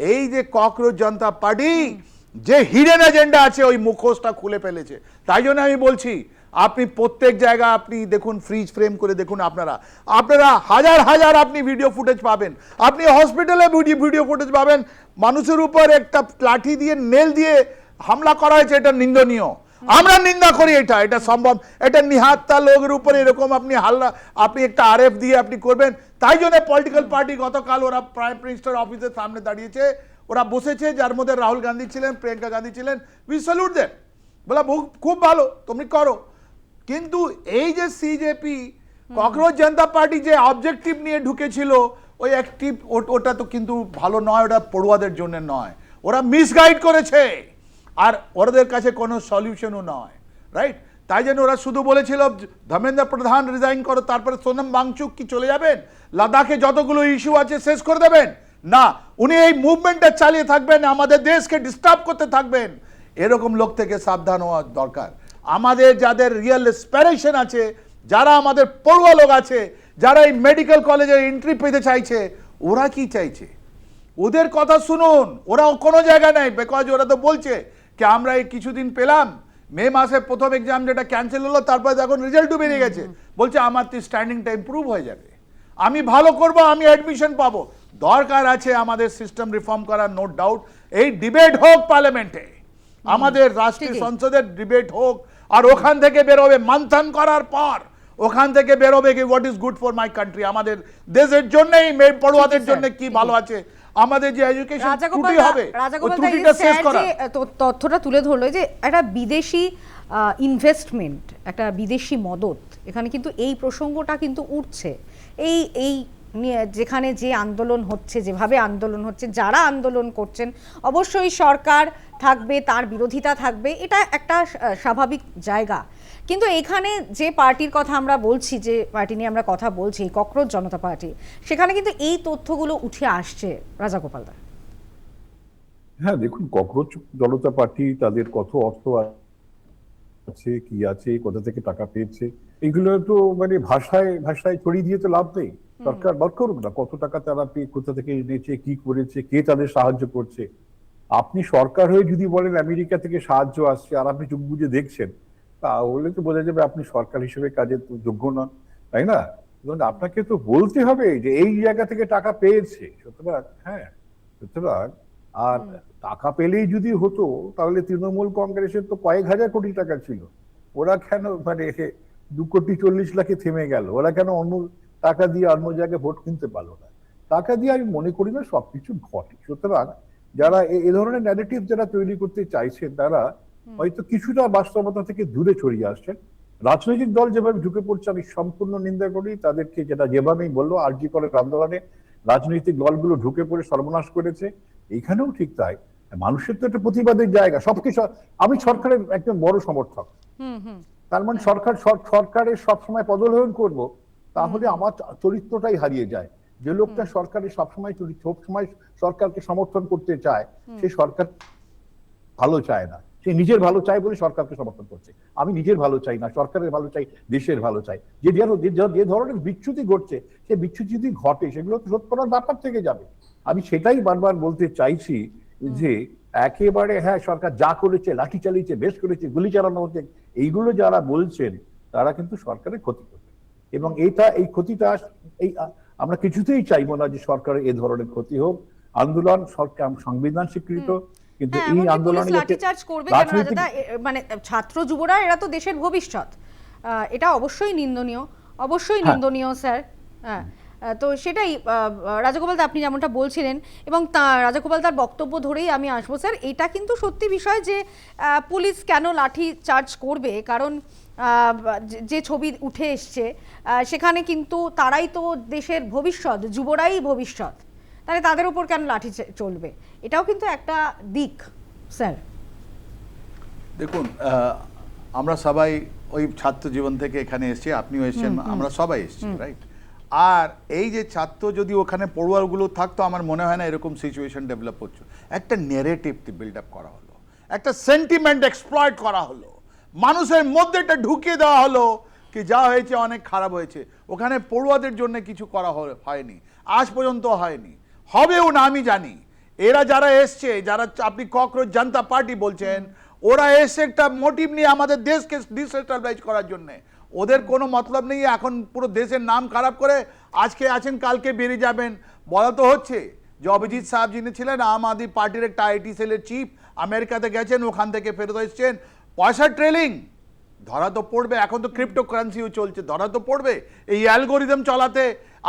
এই যে ককরোচ জনতা পার্টি যে হিডেন এজেন্ডা আছে ওই মুখোশটা খুলে ফেলেছে। তাই জন্য আমি বলছি, আপনি প্রত্যেক জায়গা আপনি দেখুন, ফ্রিজ ফ্রেম করে দেখুন, আপনারা হাজার হাজার আপনি ভিডিও ফুটেজ পাবেন, আপনি হসপিটালে ভিডিও ফুটেজ পাবেন, মানুষের উপর একটা লাঠি দিয়ে নেল দিয়ে হামলা করা হয়েছে, এটা নিন্দনীয়, আমরা নিন্দা করি। এটা সম্ভব, এটা নিহাত্তা লোকের উপরে এরকম আপনি একটা আরএফ দিয়ে আপনি করবেন। তাই জন্য পলিটিক্যাল পার্টি গতকাল ওরা প্রাইম মিনিস্টার অফিসের সামনে দাঁড়িয়েছে, ওরা বসেছে, যার মধ্যে রাহুল গান্ধী ছিলেন, প্রিয়াঙ্কা গান্ধী ছিলেন, উই স্যালুট দেম, বলা খুব ভালো, তুমি করো। কিন্তু এই যে সিজেপি ককরোচ জনতা পার্টি যে অবজেক্টিভ নিয়ে ঢুকেছিল, ওই অ্যাক্টিভ ওটা তো কিন্তু ভালো নয়, ওটা পড়ুয়াদের জন্য নয়, ওরা মিসগাইড করেছে, আর ওদের কাছে কোনো সলিউশনও নয়, রাইট? তাই জন্য ওরা শুধু বলেছিল ধর্মেন্দ্র প্রধান রিজাইন করো, তারপরে সোনম বাংচুক কি চলে যাবেন, লাদাখে যতগুলো ইস্যু আছে শেষ করে দেবেন না, উনি এই মুভমেন্টটা চালিয়ে থাকবেন, আমাদের দেশকে ডিস্টার্ব করতে থাকবেন। এরকম লোক থেকে সাবধান হওয়া দরকার। আমাদের যাদের রিয়েল অ্যাসপিরেশন আছে, যারা আমাদের পড়ুয়া লোক আছে, যারা এই মেডিকেল কলেজে এন্ট্রি পেতে চাইছে, ওরা কি চাইছে ওদের কথা শুনুন। ওরা কোনো জায়গায় নেই, বিকজ ওরা তো বলছে কি আমরা এই কিছুদিন পেলাম, মে মাসে প্রথম এক্সাম যেটা ক্যান্সেল হলো, তারপরে এখন রেজাল্টও বেরিয়ে গেছে, বলছে আমার তো স্ট্যান্ডিংটা ইম্প্রুভ হয়ে যাবে, আমি ভালো করব, আমি অ্যাডমিশন পাবো। দরকার আছে আমাদের সিস্টেম রিফর্ম করার, নো ডাউট। এই ডিবেট হোক পার্লামেন্টে, আমাদের রাষ্ট্রীয় সংসদের ডিবেট হোক, আর ওখান থেকে বেরোবে মন্থন করার পর, ওখান থেকে বেরোবে কি what is good for my country, আমাদের দেশের জন্যই, পড়ুয়াদের জন্য কি ভালো আছে, আমাদের যে এডুকেশন ত্রুটি হবে ওই ত্রুটিটা শেষ করা। তথ্যটা তুলে ধরলো যে একটা বিদেশি ইনভেস্টমেন্ট, একটা বিদেশি মদত, এখানে কিন্তু এই প্রসঙ্গটা কিন্তু উঠছে। এই যেখানে যে আন্দোলন হচ্ছে, যেভাবে আন্দোলন হচ্ছে, যারা আন্দোলন করছেন, অবশ্যই সরকার থাকবে, তার বিরোধিতা থাকবে, এটা একটা স্বাভাবিক জায়গা। কিন্তু এখানে যে পার্টির কথা আমরা বলছি, যে পার্টি নিয়ে আমরা কথা বলছি, ককরোচ জনতা পার্টি, সেখানে কিন্তু এই তথ্যগুলো উঠে আসছে। রাজাগোপাল দা, হ্যাঁ দেখুন, ককরোচ জনতা পার্টি তাদের কত অর্থ আছে, কি আছে, কোথা থেকে টাকা পেয়েছে, এগুলো তো মানে ভাষায় ভাষায় ছড়িয়ে দিয়ে তো লাভ নেই। সরকার বার করুক না কত টাকা তারা পেয়ে, কোথা থেকে এনেছে, কি করেছে, কে তাদের সাহায্য করছে। আপনি সরকার হয়ে যদি বলেন আমেরিকা থেকে সাহায্য আসছে, আর আপনি চোখ বুঝে দেখছেন, তাহলে তো বোঝা যাবে আপনি সরকার হিসেবে কাজের যোগ্য নন, তাই না? আপনাকে তো বলতে হবে যে এই জায়গা থেকে টাকা পেয়েছে, সুতরাং সুতরাং আর টাকা পেলেই যদি হতো, তাহলে তৃণমূল কংগ্রেসের তো কয়েক হাজার কোটি টাকা ছিল, ওরা কেন মানে 2,40,00,000 থেমে গেল? ওরা কেন অন্য টাকা দিয়ে অন্য জায়গায় ভোট কিনতে পারলো না? টাকা দিয়ে আমি মনে করি না সবকিছু ঘটে। সুতরাং যারা এ ধরনের ন্যারেটিভ যারা তৈরি করতে চাইছেন, তারা হয়তো কিছুটা বাস্তবতা থেকে দূরে ছড়িয়ে আসছেন। রাজনৈতিক দল যেভাবে ঢুকে পড়ছে আমি সম্পূর্ণ নিন্দা করি তাদেরকে, যেটা যেভাবেই বললো আরজি করের আন্দোলনে রাজনৈতিক দলগুলো ঢুকে পড়ে সর্বনাশ করেছে, এখানেও ঠিক তাই। মানুষের তো একটা প্রতিবাদের জায়গা, সবকিছু। আমি সরকারের একজন বড় সমর্থক, তার মানে সরকারের সবসময় পদলোহন করব, তাহলে আমার চরিত্রটাই হারিয়ে যায়। যে লোকটা সরকারের সবসময় সরকারকে সমর্থন করতে চায়, সে সরকার ভালো চায় না, সে নিজের ভালো চায় বলে সরকারকে সমর্থন করছে। আমি নিজের ভালো চাই না, সরকারের ভালো চাই, দেশের ভালো চাই। যে ধরনের বিচ্যুতি ঘটছে, সে বিচ্যুতি যদি ঘটে সেগুলো তো শোধ করার ব্যাপার থেকে যাবে। আমি সেটাই বারবার বলতে চাইছি যে একেবারে হ্যাঁ সরকার যা করেছে, লাঠি চালিয়েছে, বেশ করেছে, গুলি চালানো হচ্ছে, এইগুলো যারা বলছেন তারা কিন্তু সরকারের ক্ষতি করবে। এবং এই ক্ষতিটা আমরা কিছুতেই চাইবো না যে সরকারের এ ধরনের ক্ষতি হোক। আন্দোলন সরকার সংবিধান স্বীকৃত, কিন্তু হ্যাঁ, এই এমনকি আন্দোলনে পুলিশ লাঠিচার্জ করবে কেন রাজাদা? মানে ছাত্র যুবরা এরা তো দেশের ভবিষ্যৎ, এটা অবশ্যই নিন্দনীয়, অবশ্যই নিন্দনীয় স্যার। হ্যাঁ, তো সেটাই রাজাগোপাল দা আপনি যেমনটা বলছিলেন, এবং রাজাগোপাল তার বক্তব্য ধরেই আমি আসবো স্যার। এটা কিন্তু সত্যি বিষয় যে পুলিশ কেন লাঠি চার্জ করবে, কারণ যে ছবি উঠে এসছে সেখানে কিন্তু তারাই তো দেশের ভবিষ্যৎ, যুবরাই ভবিষ্যৎ, তাহলে তাদের উপর কেন লাঠি চলবে? এটাও কিন্তু একটা দিক স্যার। দেখুন, আমরা সবাই ওই ছাত্র জীবন থেকে এখানে এসেছি, আপনিও এসেছেন, আমরা সবাই এসেছি, রাইট? আর এই যে ছাত্র যদি ওখানে পড়ুয়ারগুলো থাকতো, আমার মনে হয় না এরকম সিচুয়েশন ডেভেলপ হচ্ছে। একটা নেরেটিভ বিল্ড আপ করা হলো, একটা সেন্টিমেন্ট এক্সপ্লয়েট করা হলো, মানুষের মধ্যে এটা ঢুকিয়ে দেওয়া হলো কি যা হয়েছে অনেক খারাপ হয়েছে। ওখানে পড়ুয়াদের জন্য কিছু করা হয়নি, আজ পর্যন্ত হয়নি, হবেও না আমি জানি। এরা যারা এসছে, যারা আপনি ককরোচ জনতা পার্টি বলছেন, ওরা এসে একটা মোটিভ নিয়ে আমাদের দেশকে ডিস্টেবিলাইজ করার জন্য। ওদের কোনো মতলব নেই এখন পুরো দেশের নাম খারাপ করে আজকে আছেন কালকে বেরিয়ে যাবেন। বলা তো হচ্ছে যে অভিজিৎ সাহেব যিনি ছিলেন আম আদমি পার্টির একটা আইটি সেলের চিফ, আমেরিকাতে গেছেন, ওখান থেকে ফেরত এসছেন, পয়সা ট্রেলিং, ধরা তো পড়বে। এখন তো ক্রিপ্টো কারেন্সিও চলছে, ধরা তো পড়বে এই অ্যালগোরিদম চালাতে।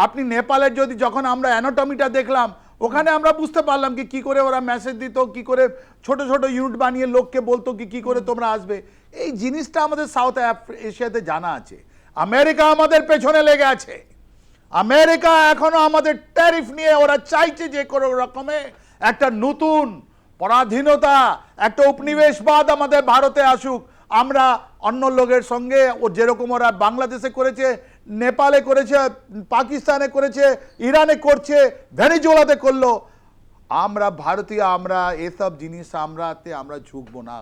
আপনি নেপালের যদি যখন আমরা অ্যানাটমিটা দেখলাম, ওখানে আমরা বুঝতে পারলাম কি করে ওরা মেসেজ দিত, কি করে ছোট ছোট ইউনিট বানিয়ে লোককে বলতো কি করে তোমরা আসবে। এই জিনিসটা আমাদের সাউথ এশিয়াতে জানা আছে। আমেরিকা আমাদের পেছনে লেগে আছে, আমেরিকা এখনো আমাদের ট্যারিফ নিয়ে ওরা চাইছে যে কোনো রকমে একটা নতুন পরাধীনতা, একটা উপনিবেশবাদ আমাদের ভারতে আসুক। আমরা অন্য লোকের সঙ্গে ও যেরকম ওরা বাংলাদেশে করেছে, নেপালে করেছে, পাকিস্তানে করেছে, ইরানে করছে, ভেনেজুয়েলাতে করলো, আমরা ভারতীয়, আমরা এসব জিনিস আমরা ঝুঁকবো না।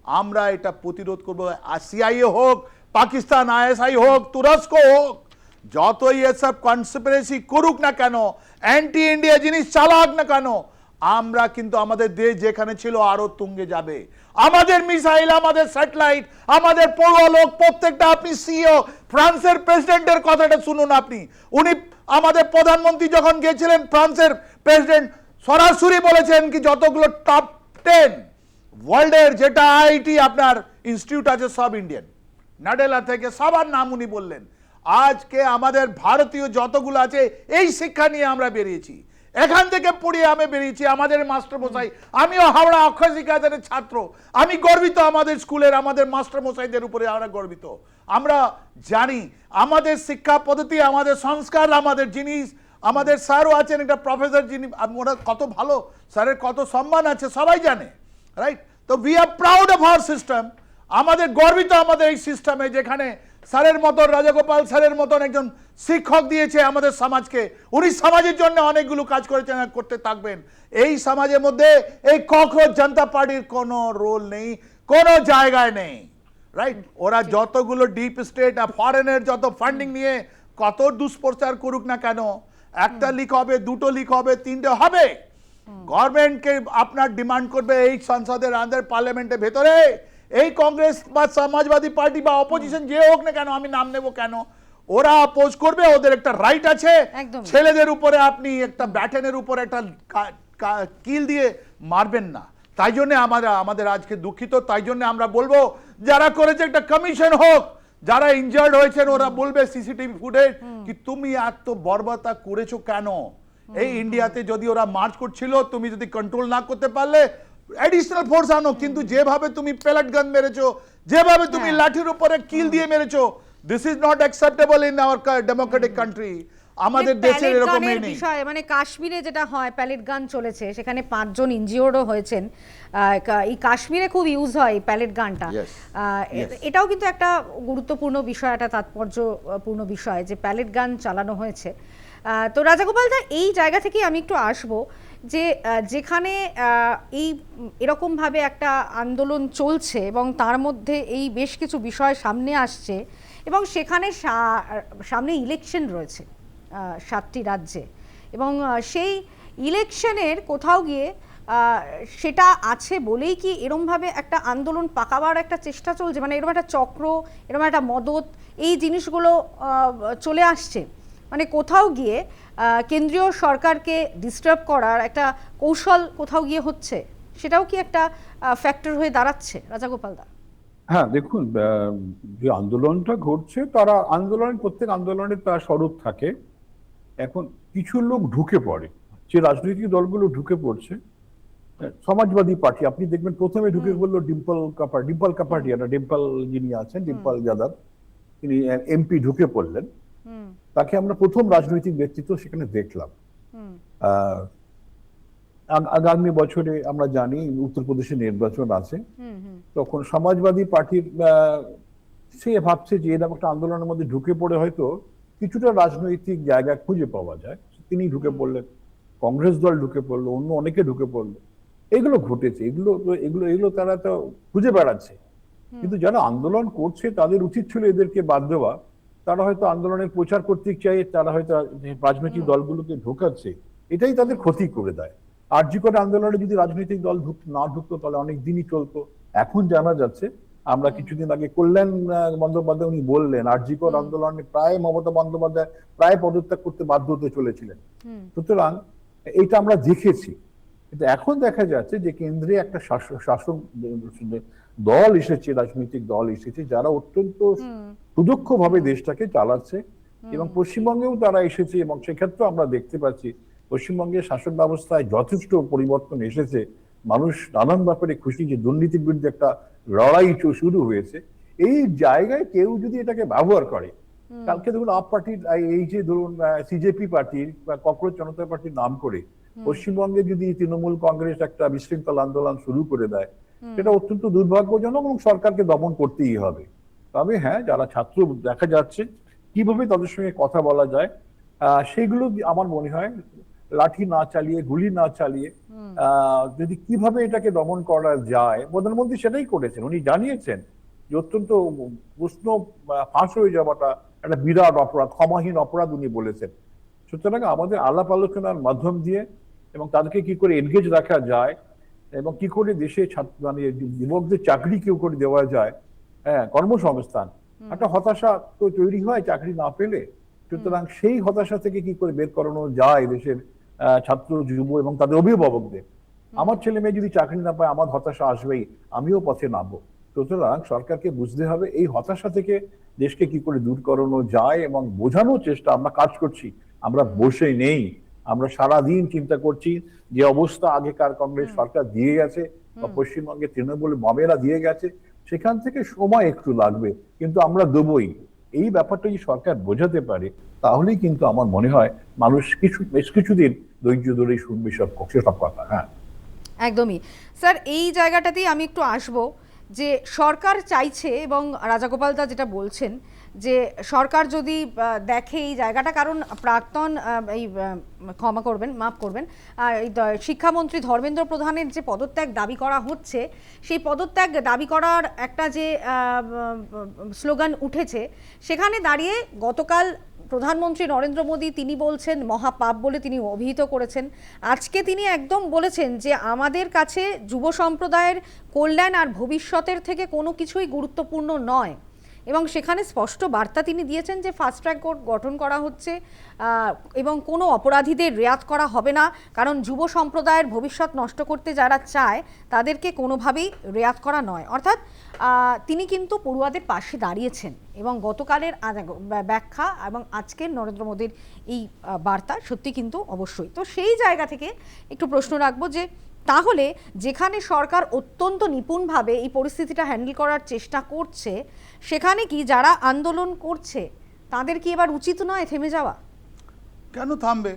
আমরা এটা প্রতিরোধ করবো। সিআইএ হোক, পাকিস্তান আইএসআই হোক, তুরস্ক হোক, যতই এসব কনস্পিরেসি করুক না কেন, অ্যান্টি ইন্ডিয়া জিনিস চালাক না কেন, আমরা কিন্তু আমাদের দেশ যেখানে ছিল আরো তুঙ্গে যাবে। আমাদের মিসাইল, আমাদের স্যাটেলাইট, আমাদের পড়ুয়া লোক প্রত্যেকটা, আপনি সিইও ফ্রান্সের প্রেসিডেন্টের কথাটা শুনুন আপনি। উনি আমাদের প্রধানমন্ত্রী যখন গিয়েছিলেন, ফ্রান্সের প্রেসিডেন্ট সরাসরি বলেছেন কি যতগুলো টপ 10 ওয়ার্ল্ডের যেটা আইটি আপনার ইনস্টিটিউট আছে সব ইন্ডিয়ান, নাডেলা থেকে সবার নাম উনি বললেন। আজকে আমাদের ভারতীয় যতগুলো আছে এই শিক্ষা নিয়ে আমরা বেরিয়েছি, এখান থেকে পড়িয়ে আমি বেরিয়েছি। আমাদের মাস্টারমশাই, আমিও হাওড়া অক্ষয় শিক্ষায়তনের ছাত্র, আমি গর্বিত আমাদের স্কুলের আমাদের মাস্টারমশাইদের উপরে আমরা গর্বিত। আমরা জানি আমাদের শিক্ষা পদ্ধতি, আমাদের সংস্কার, আমাদের জিনিস, আমাদের স্যারও আছেন একটা প্রফেসর যিনি, ওরা কত ভালো, স্যারের কত সম্মান আছে সবাই জানে, রাইট? তো we are proud of our system, আমাদের গর্বিত আমাদের এই সিস্টেমে, যেখানে স্যারের মতন, রাজাগোপাল স্যারের মতন একজন শিক্ষক দিয়েছে আমাদের সমাজকে। উনি সমাজের জন্য অনেকগুলো কাজ করেছেন, করতে থাকবেন। এই সমাজের মধ্যে এই ককরোচ জনতা পার্টির কোনো রোল নেই, কোনো জায়গায় নেই, রাইট? ওরা যতগুলো ডিপ স্টেট আর ফরেনের যত ফান্ডিং নিয়ে কত দুষ্প্রচার করুক না কেন, একটা লিক হবে, দুটো লিক হবে, তিনটে হবে, গভর্নমেন্টকে আপনার ডিমান্ড করবে এই সংসদের আন্ডার পার্লামেন্টের ভেতরে, এই কংগ্রেস বা সমাজবাদী পার্টি বা অপোজিশন যে হোক না কেন, আমি নাম নেব কেন, ওরা অপোজ করবে, ওদের একটা রাইট আছে। ছেলেদের উপরে আপনি একটা ব্যাটনের উপরে একটা কিল দিয়ে মারবেন না। তাই জন্য আমাদের আজকে দুঃখিত। তাই জন্য আমরা বলবো যারা করেছে একটা কমিশন হোক, যারা ইনজার্ড হয়েছেন ওরা বলবে সিসিটিভি ফুটেজ কি তুমি এত বর্বরতা করেছো কেন। এই ইন্ডিয়াতে যদি ওরা মার্চ করছিল, তুমি যদি কন্ট্রোল না করতে পারলে অ্যাডিশনাল ফোর্স আনো, কিন্তু যেভাবে তুমি পেলেট গান মেরেছো, যেভাবে তুমি লাঠির উপরে কিল দিয়ে মেরেছো, this is not acceptable in our democratic country. আমাদের দেশে এরকম নেই। বিষয় মানে কাশ্মীরে যেটা হয়, প্যালেট গান চলেছে, সেখানে 5 জন ইনজিওর্ডও হয়েছেন। এই কাশ্মীরে খুব ইউজ হয় প্যালেট গানটা। এটাও কিন্তু একটা গুরুত্বপূর্ণ বিষয়, একটা তাৎপর্যপূর্ণ বিষয় যে প্যালেট গান চালানো হয়েছে। তো রাজাগোপাল দা, এই জায়গা থেকে আমি একটু আসবো যে যেখানে এরকমভাবে একটা আন্দোলন চলছে এবং তার মধ্যে এই বেশ কিছু বিষয় সামনে আসছে এবং সেখানে সামনে ইলেকশন রয়েছে 7টি রাজ্যে, এবং সেই ইলেকশনের কোথাও গিয়ে সেটা আছে বলেই কি এরমভাবে একটা আন্দোলন পাকাবার একটা চেষ্টা চলছে, মানে এরকম একটা চক্র, এরকম একটা মদত, এই জিনিসগুলো চলে আসছে, মানে কোথাও গিয়ে কেন্দ্রীয় সরকারকে ডিস্টার্ব করার একটা কৌশল কোথাও গিয়ে হচ্ছে, সেটাও কি একটা ফ্যাক্টর হয়ে দাঁড়াচ্ছে রাজাগোপাল দা? হ্যাঁ দেখুন, যে আন্দোলনটা ঘটছে, প্রত্যেক আন্দোলনের তার স্বরূপ থাকে। এখন কিছু লোক ঢুকে পড়ে, যে রাজনৈতিক দলগুলো ঢুকে পড়ছে। সমাজবাদী পার্টি আপনি দেখবেন প্রথমে ঢুকে বললো ডিম্পল কাপাডিয়া, ডিম্পল যিনি আছেন, ডিম্পল যাদব, তিনি এমপি ঢুকে পড়লেন। তাকে আমরা প্রথম রাজনৈতিক ব্যক্তিত্ব সেখানে দেখলাম। আগামী বছরে আমরা জানি উত্তরপ্রদেশে নির্বাচন আছে, তখন সমাজবাদী পার্টির সে ভাবছে যে এরকম একটা আন্দোলনের মধ্যে ঢুকে পড়ে হয়তো কিছুটা রাজনৈতিক জায়গা খুঁজে পাওয়া যায়, তিনি ঢুকে পড়লেন। কংগ্রেস দল ঢুকে পড়লো, অন্য অনেকে ঢুকে পড়লো। এগুলো ঘটেছে, এগুলো তারা তো খুঁজে বেড়াচ্ছে। কিন্তু যারা আন্দোলন করছে তাদের উচিত ছিল এদেরকে বাদ দেওয়া। তারা হয়তো আন্দোলনের প্রচার করতে চাই, তারা হয়তো রাজনৈতিক দলগুলোকে ঢোকাচ্ছে, এটাই তাদের ক্ষতি করে দেয়। আরজি করে আন্দোলনে যদি রাজনৈতিক দল না ঢুকতো তাহলে অনেক দিনই চলতো। এখন জানা যাচ্ছে, আমরা কিছুদিন আগে কল্যাণ বন্দ্যোপাধ্যায় উনি বললেন আরজি কর আন্দোলনে প্রায় মমতা বন্দ্যোপাধ্যায় প্রায় পদত্যাগ করতে বাধ্য হতে চলেছিলেন। সুতরাং এটা আমরা দেখেছি। কিন্তু এখন দেখা যাচ্ছে যে কেন্দ্রে একটা শাসক দল এসেছে, রাজনৈতিক দল এসেছে, যারা অত্যন্ত সুদক্ষভাবে দেশটাকে চালাচ্ছে, এবং পশ্চিমবঙ্গেও তারা এসেছে। এবং সেক্ষেত্রে আমরা দেখতে পাচ্ছি পশ্চিমবঙ্গের শাসন ব্যবস্থায় যথেষ্ট পরিবর্তন এসেছে। মানুষ নানান ব্যাপারে খুশি যে দুর্নীতির বিরুদ্ধে একটা লড়াই শুরু হয়েছে। এই জায়গায় কেউ যদি এটাকে ব্যবহার করে, কালকে দেখুন আপ পার্টির এই যে ধরুন সিজেপি পার্টির বা ককরোচ জনতা পার্টির নাম করে পশ্চিমবঙ্গে যদি তৃণমূল কংগ্রেস একটা বিশৃঙ্খল আন্দোলন শুরু করে দেয়, সেটা অত্যন্ত দুর্ভাগ্যজনক এবং সরকারকে দমন করতেই হবে। তবে হ্যাঁ, যারা ছাত্র দেখা যাচ্ছে কিভাবে তাদের সঙ্গে কথা বলা যায়, সেগুলো আমার মনে হয় লাঠি না চালিয়ে, গুলি না চালিয়ে যদি কিভাবে এটাকে দমন করা যায়, প্রধানমন্ত্রী সেটাই করেছেন। উনি জানিয়েছেন যে অত্যন্ত প্রশ্ন ফাঁস হয়ে যাওয়াটা একটা বিরাট অপরাধ, ক্ষমাহীন অপরাধ উনি বলেছেন। সুতরাং আমাদের আলাপ আলোচনার মাধ্যম দিয়ে এবং তাদেরকে কি করে এনগেজ রাখা যায় এবং কি করে দেশে মানে যুবকদের চাকরি কেউ করে দেওয়া যায়, হ্যাঁ, কর্মসংস্থান, একটা হতাশা তো তৈরি হয় চাকরি না পেলে। সুতরাং সেই হতাশা থেকে কি করে বের করানো যায় দেশের ছাত্র যুব এবং তাদের অভিভাবকদের। আমার ছেলে মেয়ে যদি চাকরি না পায় আমার হতাশা আসবেই, আমিও পথে নামবো। সুতরাং সরকারকে বুঝতে হবে এই হতাশা থেকে দেশকে কি করে দূর করানো যায় এবং বোঝানোর চেষ্টা আমরা কাজ করছি। আমরা বসে নেই, আমরা সারাদিন চিন্তা করছি যে অবস্থা আগেকার কংগ্রেস সরকার দিয়ে গেছে বা পশ্চিমবঙ্গে তৃণমূল মবেরা দিয়ে গেছে, সেখান থেকে সময় একটু লাগবে, কিন্তু আমরা দেবই। এই ব্যাপারটা যদি সরকার বোঝাতে পারে তাহলেই কিন্তু আমার মনে হয় মানুষ বেশ কিছুদিন ধৈর্য ধরেই শুনবে সব কথা। হ্যাঁ, একদমই স্যার, এই জায়গাটাতেই আমি একটু আসবো যে সরকার চাইছে, এবং রাজাগোপাল দা যেটা বলছেন যে সরকার যদি দেখে এই জায়গাটা, কারণ প্রাক্তন এই মাফ করবেন এই শিক্ষামন্ত্রী ধর্মেন্দ্র প্রধানের যে পদত্যাগ দাবি করা হচ্ছে, সেই পদত্যাগ দাবি করার একটা যে স্লোগান উঠেছে, সেখানে দাঁড়িয়ে গতকাল প্রধানমন্ত্রী নরেন্দ্র মোদী তিনি বলছেন মহাপাপ বলে তিনি অভিহিত করেছেন। আজকে তিনি একদম বলেছেন যে আমাদের কাছে যুব সম্প্রদায়ের কল্যাণ আর ভবিষ্যতের থেকে কোনো কিছুই গুরুত্বপূর্ণ নয়, এবং সেখানে স্পষ্ট বার্তা তিনি দিয়েছেন যে ফাস্ট ট্র্যাক কোর্ট গঠন করা হচ্ছে এবং কোনো অপরাধীদের রেয়াত করা হবে না, কারণ যুব সম্প্রদায়ের ভবিষ্যৎ নষ্ট করতে যারা চায় তাদেরকে কোনোভাবেই রেয়াত করা নয়। অর্থাৎ তিনি কিন্তু পড়ুয়াদের পাশে দাঁড়িয়েছেন, এবং গতকালের ব্যাখ্যা এবং আজকের নরেন্দ্র মোদীর এই বার্তা সত্যি কিন্তু অবশ্যই। তো সেই জায়গা থেকে একটু প্রশ্ন রাখবো যে তাহলে যেখানে সরকার অত্যন্ত নিপুণভাবে এই পরিস্থিতিটা হ্যান্ডেল করার চেষ্টা করছে, সেখানে কি যারা আন্দোলন করছে তাদের কি এবার উচিত নয় থেমে যাওয়া? কেন থামবে?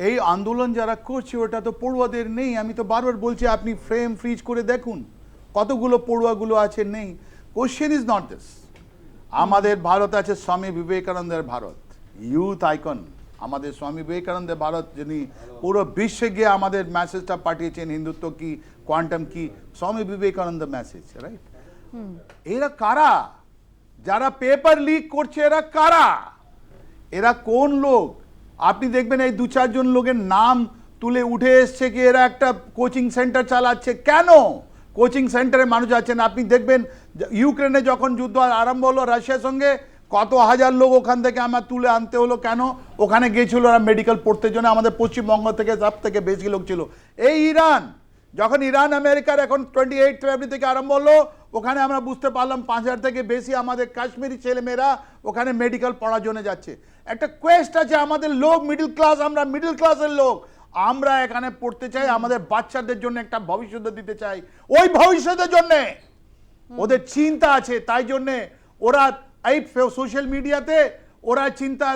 এই আন্দোলন যারা করছে ওটা তো পড়ুয়াদের নেই। আমি তো বারবার বলছি আপনি ফ্রেম ফ্রিজ করে দেখুন কতগুলো পড়ুয়াগুলো আছে, নেই। Question is not this. আমাদের ভারত আছে স্বামী বিবেকানন্দের ভারত, ইউথ আইকন, আমাদের স্বামী বিবেকানন্দ ভারত যিনি পুরো বিশ্বে গিয়ে আমাদের মেসেজটা পাঠিয়েছেন, হিন্দুত্ব কি, কোয়ান্টাম কি, স্বামী বিবেকানন্দ মেসেজ, রাইট? এরা কারা? যারা পেপার লিক করছে এরা কারা? এরা কোন লোক? আপনি দেখবেন এই 2-4 জন লোকের নাম তুলে উঠে এসছে কি এরা একটা কোচিং সেন্টার চালাচ্ছে। কেন কোচিং সেন্টারে মানুষ আছেন? আপনি দেখবেন ইউক্রেনে যখন যুদ্ধ আরম্ভ হলো রাশিয়ার সঙ্গে, কত হাজার লোক ওখান থেকে আমার তুলে আনতে হলো। কেন? ওখানে গিয়েছিল ওরা মেডিকেল পড়তে জন্য। আমাদের পশ্চিমবঙ্গ থেকে সব থেকে বেশি লোক ছিল। এই ইরান, যখন ইরান আমেরিকার এখন 28 ফেব্রুয়ারি থেকে আরম্ভ হলো, ওখানে আমরা বুঝতে পারলাম 5000 থেকে বেশি আমাদের কাশ্মীরি ছেলেমেয়েরা ওখানে মেডিকেল পড়ার জন্য যাচ্ছে। একটা কোয়েস্ট আছে আমাদের লোক, মিডল ক্লাস, আমরা মিডল ক্লাসের লোক, আমরা এখানে পড়তে চাই, আমাদের বাচ্চাদের জন্য একটা ভবিষ্যৎ দিতে চাই। ওই ভবিষ্যতের জন্যে ওদের চিন্তা আছে, তাই জন্যে ওরা এই সোশ্যাল মিডিয়াতে ওরা চিন্তা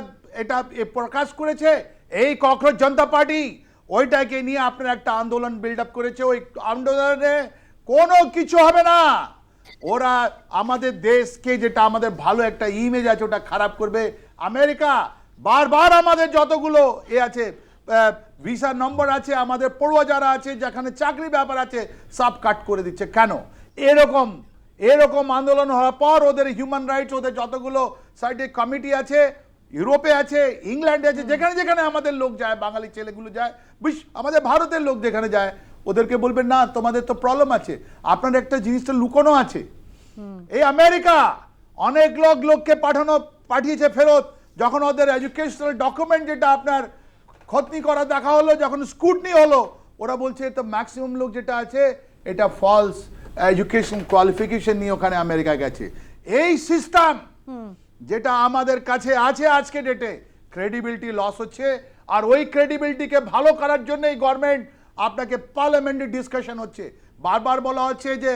এটা প্রকাশ করেছে। এই ককরোচ জনতা পার্টি ওইটাকে নিয়ে আপনার একটা আন্দোলন বিল্ড আপ করেছে। ওই আন্দোলনে কোনো কিছু হবে না। ওরা আমাদের দেশকে, যেটা আমাদের ভালো একটা ইমেজ আছে, ওটা খারাপ করবে। আমেরিকা বারবার আমাদের যতগুলো আছে ভিসা নম্বর আছে, আমাদের পড়ুয়া যারা আছে, যেখানে চাকরি ব্যাপার আছে, সব কাট করে দিচ্ছে। কেন? এরকম আন্দোলন হওয়ার পর ওদের হিউম্যান রাইটস, ওদের যতগুলো সাইডে কমিটি আছে, ইউরোপে আছে, ইংল্যান্ডে আছে, যেখানে যেখানে আমাদের লোক যায়, বাঙালি ছেলেগুলো যায়, আমাদের ভারতের লোক যেখানে যায়, ওদেরকে বলবেন না তোমাদের তো প্রবলেম আছে, আপনার একটা জিনিসটা লুকোনো আছে। এই আমেরিকা অনেক লোককে পাঠিয়েছে ফেরত, যখন ওদের এডুকেশনাল ডকুমেন্ট যেটা আপনার খতনি করা দেখা হলো, যখন স্কুটনি হলো, ওরা বলছে তো ম্যাক্সিমাম লোক যেটা আছে এটা ফলস এডুকেশন কোয়ালিফিকেশন নিয়ে ওখানে আমেরিকা গেছে। এই সিস্টেম যেটা আমাদের কাছে আছে আজকে ডেটে, ক্রেডিবিলিটি লস হচ্ছে। আর ওই ক্রেডিবিলিটিকে ভালো করার জন্য এই গভর্নমেন্ট আপনাকে পার্লামেন্টে ডিসকাশন হচ্ছে, বারবার বলা হচ্ছে যে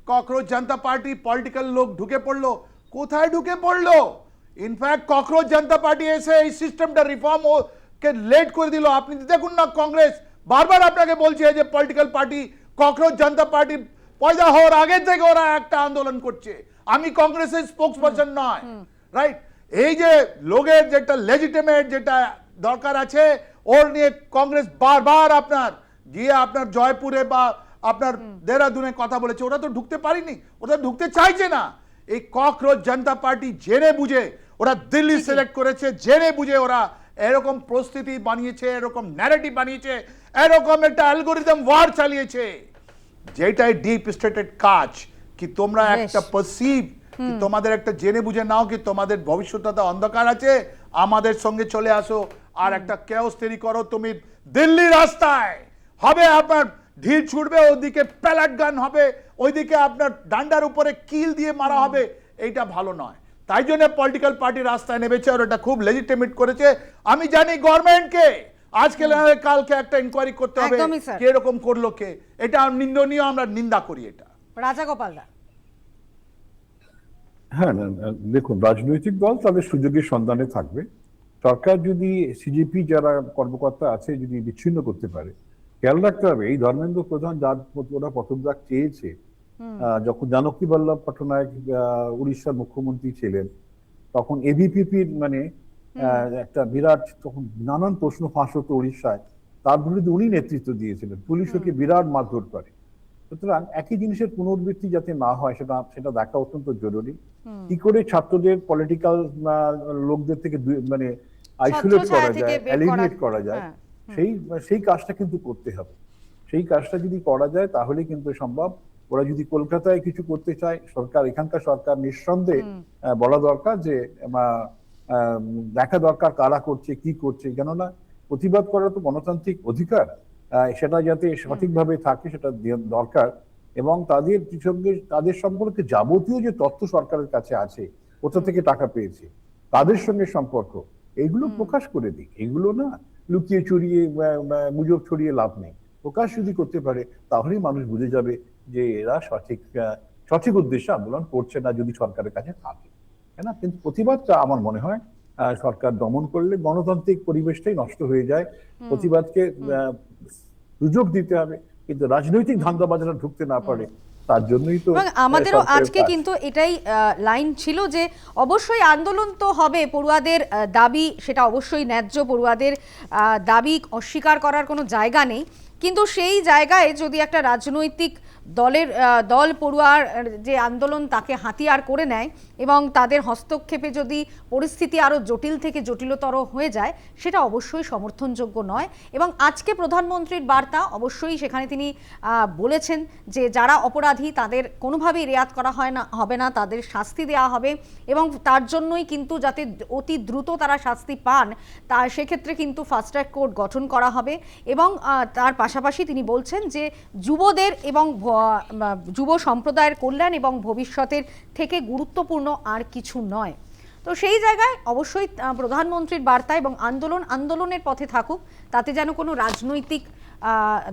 ককরোচ জনতা পার্টি পলিটিক্যাল লোক ঢুকে পড়লো। কোথায় ঢুকে পড়লো? ইনফ্যাক্ট ককরোচ জনতা পার্টি এসে এই সিস্টেমটা রিফর্ম কে লেট করে দিল। আপনি দেখুন না, কংগ্রেস বারবার আপনাকে বলছে যে পলিটিক্যাল পার্টি ককরোচ জনতা পার্টি পয়দা হওয়ার আগে থেকে ওরা একটা আন্দোলন করছে। আমি কংগ্রেসের স্পোক্স পারসন নয়, রাইট? এই যে লোকের যেটা লেজিটিমেট যেটা দরকার আছে, ওর নিয়ে কংগ্রেস বারবার আপনার গিয়ে আপনার জয়পুরে বা আপনার দেহরাদুনে কথা বলেছে। ওরা তো ঢুকতে পারিনি, ওরা ঢুকতে চাইছে না। এই ককরোচ জনতা পার্টি জেনে বুঝে ওরা দিল্লি সিলেক্ট করেছে, জেনে বুঝে ওরা এরকম পরিস্থিতি বানিয়েছে, এরকম ন্যারেটিভ বানিয়েছে, এরকম একটা অ্যালগোরিদম ওয়ার চালিয়েছে, যেটাই ডিপ স্টেটেড কাজ। কি তোমরা একটা পারসিভ, তোমাদের একটা জেনে বুঝে নাও কি তোমাদের ভবিষ্যৎটা অন্ধকার আছে, আমাদের সঙ্গে চলে আসো আর একটা কেওস তৈরি করো। তুমি দিল্লি রাস্তায় হবে আপনার ঢিল ছুটবে, ওদিকে প্যালেট গান হবে, ওইদিকে আপনার ডান্ডার উপরে কিল দিয়ে মারা হবে। এইটা ভালো নয়। তাই জন্য পলিটিক্যাল পার্টি রাস্তায় নেমেছে আর এটা খুব লেজিটিমেট করেছে। আমি জানি গভর্নমেন্টকে আজকে কালকে একটা ইনকোয়ারি করতে হবে কে এরকম করলো কে। এটা নিন্দনীয়, আমরা নিন্দা করি এটা। রাজা গোপাল দা। হ্যাঁ, দেখুন, রাজনৈতিক দল তাদের সুযোগের সন্ধানে থাকবে। সরকার যদি সিজেপি যারা কর্মকর্তা আছে যদি বিচ্ছিন্ন করতে পারে, খেয়াল রাখতে হবে এই ধর্মেন্দ্র প্রধান যার ওরা পদত্যাগ চেয়েছে, যখন জানকী বল্লভ পট্টনায়ক উড়িষ্যার মুখ্যমন্ত্রী ছিলেন, তখন এবিপিপির মানে একটা বিরাট, তখন নানান প্রশ্ন ফাঁস হতো উড়িষ্যায়, তার বিরুদ্ধে উনি নেতৃত্ব দিয়েছিলেন। পুলিশ ওকে বিরাট মারধর করে। সুতরাং একই জিনিসের পুনরাবৃত্তি যাতে না হয় সেটা দেখা অত্যন্ত জরুরি। কি করে ছাত্রদের পলিটিক্যাল লোকদের থেকে মানে আইসোলেট করা যায়, এলিমিনেট করা যায়, সেই কাজটা কিন্তু করতে হবে। সেই কাজটা যদি করা যায় তাহলে কিন্তু সম্ভব। ওরা যদি কলকাতায় কিছু করতে চায়, সরকার, এখানকার সরকার নিঃসন্দেহে বলা দরকার যে দেখা দরকার কারা করছে, কি করছে। কেননা প্রতিবাদ করা তো গণতান্ত্রিক অধিকার, সেটা যাতে সঠিকভাবে থাকে সেটা দরকার। এবং তাদের সম্পর্কে যাবতীয় যে তথ্য সরকারের কাছে আছে, কোথা থেকে টাকা পেয়েছে, তাদের সঙ্গে সম্পর্ক, এইগুলো প্রকাশ করে দিক। এগুলো না লুকিয়ে চুরিয়ে গুজব ছড়িয়ে লাভ নেই। প্রকাশ যদি করতে পারে তাহলেই মানুষ বুঝে যাবে যে এরা সঠিক উদ্দেশ্যে আন্দোলন করছে না, যদি সরকারের কাছে থাকে, তাই না? কিন্তু প্রতিবাদটা আমার মনে হয় সরকার দমন করলে গণতান্ত্রিক পরিবেশটাই নষ্ট হয়ে যায়। প্রতিবাদকে সুযোগ দিতে হবে, কিন্তু রাজনৈতিক ধান্দাবাজরা ঢুকতে না পারে তার জন্যই তো এবং আমাদেরও সরকারের আজকে কাজ। কিন্তু এটাই লাইন ছিল যে অবশ্যই আন্দোলন তো হবে, পড়ুয়াদের দাবি সেটা অবশ্যই ন্যায্য, পড়ুয়াদের দাবি অস্বীকার করার কোনো জায়গা নেই, কিন্তু সেই জায়গায় যদি একটা রাজনৈতিক দল পড়ুয়ার যে আন্দোলন তাকে হাতিয়ার করে নেয় এবং তাদের হস্তক্ষেপে যদি পরিস্থিতি আরও জটিল থেকে জটিলতর হয়ে যায়, সেটা অবশ্যই সমর্থনযোগ্য নয়। এবং আজকে প্রধানমন্ত্রীর বার্তা অবশ্যই সেখানে তিনি বলেছেন যে যারা অপরাধী তাদের কোনোভাবেই রেয়াত করা হবে না, তাদের শাস্তি দেওয়া হবে এবং তার জন্যই কিন্তু যাতে অতি দ্রুত তারা শাস্তি পান, তা সেক্ষেত্রে কিন্তু ফাস্ট ট্র্যাক কোর্ট গঠন করা হবে। এবং তার পাশাপাশি তিনি বলছেন যে যুবদের এবং যুব সম্প্রদায়ের কল্যাণ এবং ভবিষ্যতের থেকে গুরুত্বপূর্ণ আর কিছু নয়। তো সেই জায়গায় অবশ্যই প্রধানমন্ত্রীর বার্তা এবং আন্দোলনের পথে থাকুক, তাতে যেন কোনো রাজনৈতিক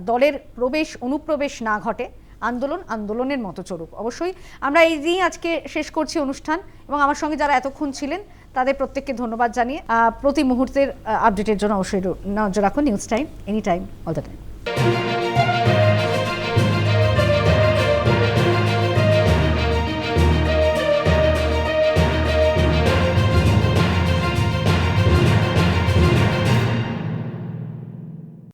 দলের অনুপ্রবেশ না ঘটে, আন্দোলনের মতো চলুক। অবশ্যই আমরা এই দিয়েই আজকে শেষ করছি অনুষ্ঠান এবং আমার সঙ্গে যারা এতক্ষণ ছিলেন তাদের প্রত্যেককে ধন্যবাদ জানিয়ে প্রতি মুহূর্তের আপডেটের জন্য অবশ্যই নজর রাখুন news time, any time, all the time.